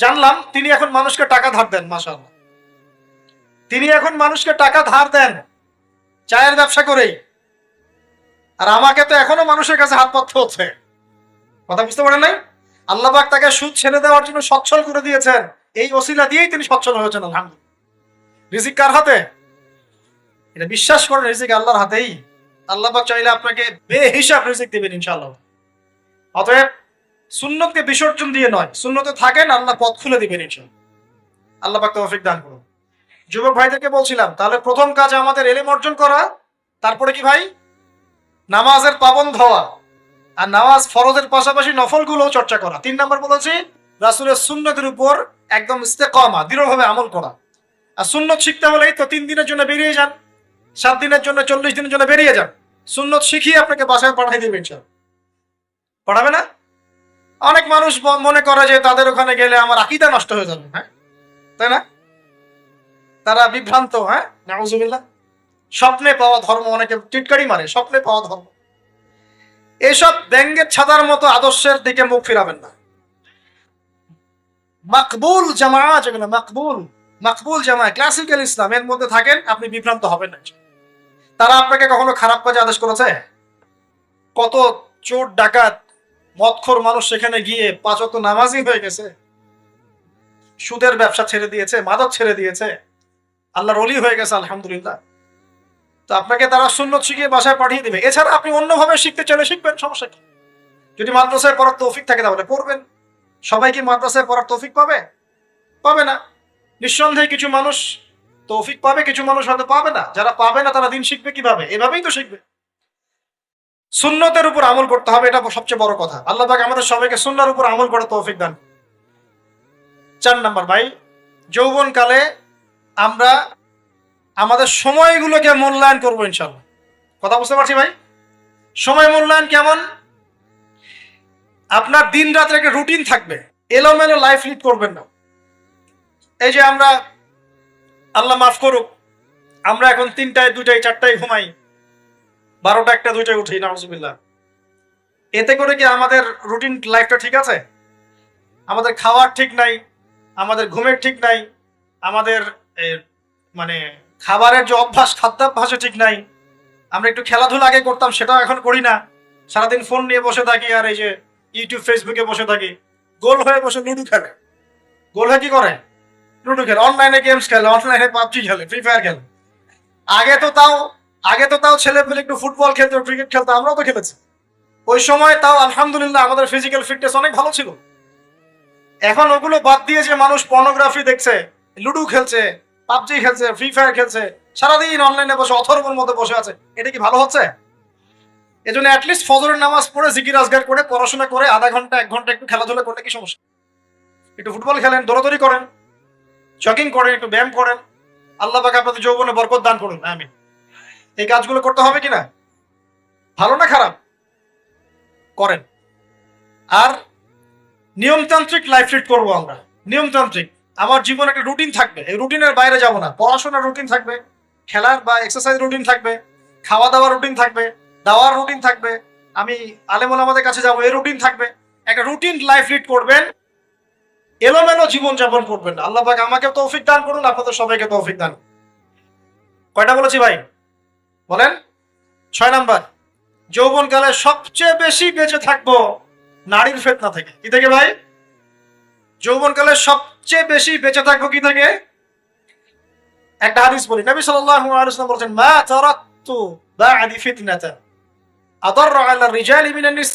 জানলাম তিনি এখন মানুষকে টাকা ধার দেন। মাশাআল্লাহ, তিনি এখন মানুষকে টাকা ধার দেন চায়ের ব্যবসা করেই। আর আমাকে তো এখনো মানুষের কাছে হাত পাততে হচ্ছে। কথা বুঝতে পারেন নাই? আল্লাহ পাক তাকে সুদ ছেড়ে দেওয়ার জন্য সচ্ছল করে দিয়েছেন, এই ওসিলা দিয়েই তিনি সচ্ছল হয়েছেন। আলহামদুলিল্লাহ। রিজিক কার হাতে? এটা বিশ্বাস করেন, রিজিক আল্লাহর হাতেই। আল্লাহ পাক চাইলে আপনাকে বেহিসাব রিজিক দিবেন ইনশাআল্লাহ। অতএব সুন্নতকে বিসর্জন দিয়ে নয়, সুন্নতে থাকেন, আল্লাহ পথ খুলে দিবেন ইনশাআল্লাহ। আল্লাহ পাক তৌফিক দান করুন। যুবক ভাইদেরকে বলছিলাম, তাহলে প্রথম কাজ আমাদের ইলম অর্জন করা, তারপরে কি ভাই? নামাজের পাবন্দ হওয়া, আর নামাজ ফরজের পাশাপাশি নফলগুলো চর্চা করা। 3 নম্বর বলেছি রাসূলের সুন্নতের উপর একদম ইস্তেকামা, দৃঢ়ভাবে আমল করা। আর সুন্নত শিখতে হলেই তো 3 দিনের জন্য বেরিয়ে যান, 7 দিনের জন্য, 40 দিনের জন্য বেরিয়ে যান। সুন্নত শিখিয়ে আপনাকে বাসায় পাঠাই দিবেন। পড়াবে না? অনেক মানুষ মনে করে যে তাদের ওখানে গেলে আমার আকীদা নষ্ট হয়ে যাবে। হ্যাঁ, তাই না? তারা বিভ্রান্ত। হ্যাঁ, নাউজুবিল্লাহ। স্বপ্নে পাওয়া ধর্ম, অনেকে টিটকারি মারে, স্বপ্নে পাওয়া ধর্ম। এইসব ব্যঙ্গের ছাতার মতো আদর্শের দিকে মুখ ফিরাবেন না। মাকবুল জামা, যেগুলো মাকবুল জামা, ক্লাসিক্যাল ইসলাম, এর মধ্যে থাকেন, আপনি বিভ্রান্ত হবেন না। তারা আপনাকে কখনো খারাপ কাজে আদেশ করেছে? কত চোর ডাকাত মদখোর মানুষ সেখানে গিয়ে 5 ওয়াক্ত নামাজি হয়ে গেছে, সুদের ব্যবসা ছেড়ে দিয়েছে, মাদক ছেড়ে দিয়েছে, আল্লাহর ওলি হয়ে গেছে আলহামদুলিল্লাহ। তো আপনাকে তারা সুন্নত শিখিয়ে বাসায় পাঠিয়ে দিবে। এছাড়া আপনি অন্যভাবে শিখতে চাইলে শিখবেন, সমস্যা কি? যদি মাদ্রাসায় পড়ার তৌফিক থাকে তাহলে পড়বেন। সবাই কি মাদ্রাসায় পড়ার তৌফিক পাবে? পাবে না। নিঃসন্দেহে কিছু মানুষ তৌফিক পাবে, কিছু মানুষ হয়তো পাবে না। যারা পাবে না তারা দিন শিখবে কিভাবে? এভাবেই তো শিখবে। সুন্নতের উপর আমল করতে হবে, এটা সবচেয়ে বড় কথা। আল্লাহ পাক আমাদের সবাইকে সুন্নাহর উপর আমল করার তৌফিক দান। 4 নাম্বার ভাই, যৌবনকালে আমরা আমাদের সময়গুলোকে মূল্যায়ন করবো ইনশাআল্লাহ। কথা বুঝতে পারছি ভাই? সময় মূল্যায়ন কেমন? আপনার দিন রাতের একটা রুটিন থাকবে, এলোমেলো লাইফ লিড করবেন না। এই যে আমরা, আল্লাহ মাফ করুক, আমরা এখন 3টায় 2টায় 4টায় ঘুমাই, 12টা 1টা 2টায় উঠি, নাউজুবিল্লাহ। এতে করে কি আমাদের রুটিন লাইফটা ঠিক আছে? আমাদের খাওয়ার ঠিক নাই, আমাদের ঘুমের ঠিক নাই, আমাদের মানে খাবারের যে অভ্যাস, খাদ্যাভ্যাসও ঠিক নাই। আমরা একটু খেলাধুলা আগে করতাম, সেটাও এখন করি না। সারাদিন ফোন নিয়ে বসে থাকি, আর এই যে ইউটিউব ফেসবুকে বসে থাকি। গোল হয়ে বসে লুডো খেলে। গোল হয়ে কি করে? লুডো খেলে, অনলাইনে গেমস খেলে, অনলাইনে পাবজি খেলে, ফ্রি ফায়ার খেলে। আগে তো তাও ছেলে পেলে একটু ফুটবল খেলতো, ক্রিকেট খেলতো, আমরাও তো খেলেছি। ওই সময় তাও আলহামদুলিল্লাহ আমাদের ফিজিক্যাল ফিটনেস অনেক ভালো ছিল। এখন ওগুলো বাদ দিয়ে যে মানুষ পর্নোগ্রাফি দেখছে, লুডো খেলছে, পাবজি খেলছে, ফ্রি ফায়ার খেলছে, সারাদিন অনলাইনে বসে অথর্বর মধ্যে বসে আছে, এটা কি ভালো হচ্ছে? এজন্য অ্যাটলিস্ট ফজরের নামাজ পড়ে জিকির আজগার করে পড়াশোনা করে আধা ঘন্টা 1 ঘন্টা একটু খেলাধুলা করলে কি সমস্যা? একটু ফুটবল খেলেন, দৌড়াদৌড়ি করেন, জগিং করেন, একটু ব্যায়াম করেন। আল্লাহ পাক আপনাদের যৌবনে বরকত দান করুন, আমিন। এই কাজগুলো করতে হবে কিনা? ভালো না খারাপ? করেন। আর নিয়মতান্ত্রিক লাইফ লিড করবো আমরা। নিয়মতান্ত্রিক, আমার জীবনে একটা রুটিন থাকবে, এই রুটিনের বাইরে যাব না। পড়াশোনার রুটিন থাকবে, খেলার বা এক্সারসাইজ রুটিন থাকবে, খাওয়া দাওয়ার রুটিন থাকবে, দাওয়ার রুটিন থাকবে, আমি আলেম ওলামাদের কাছে যাবো, এই রুটিন থাকবে। একটা রুটিন লাইফ লিড করবেন, এলোমেলো জীবন যাপন করবেন না। আল্লাহ পাক আমাকে তৌফিক দান করুন, আপনাদের সবাইকে তৌফিক দান। কয়টা বলেছি ভাই? বলেন। 6 নাম্বার, যৌবনকালে সবচেয়ে বেশি বেঁচে থাকবো নারীর ফিতনা থেকে। কি থেকে ভাই? যৌবনকালে সবচেয়ে বেশি বেঁচে থাকবো কি থেকে? একটা হাদিস বলি, নবী সাল্লাল্লাহু আলাইহি ওয়াসাল্লাম বলেছেন, মা তারাকতু বা'দি ফিতনাতান আদাররা আলা রিজালি মিনান নিসা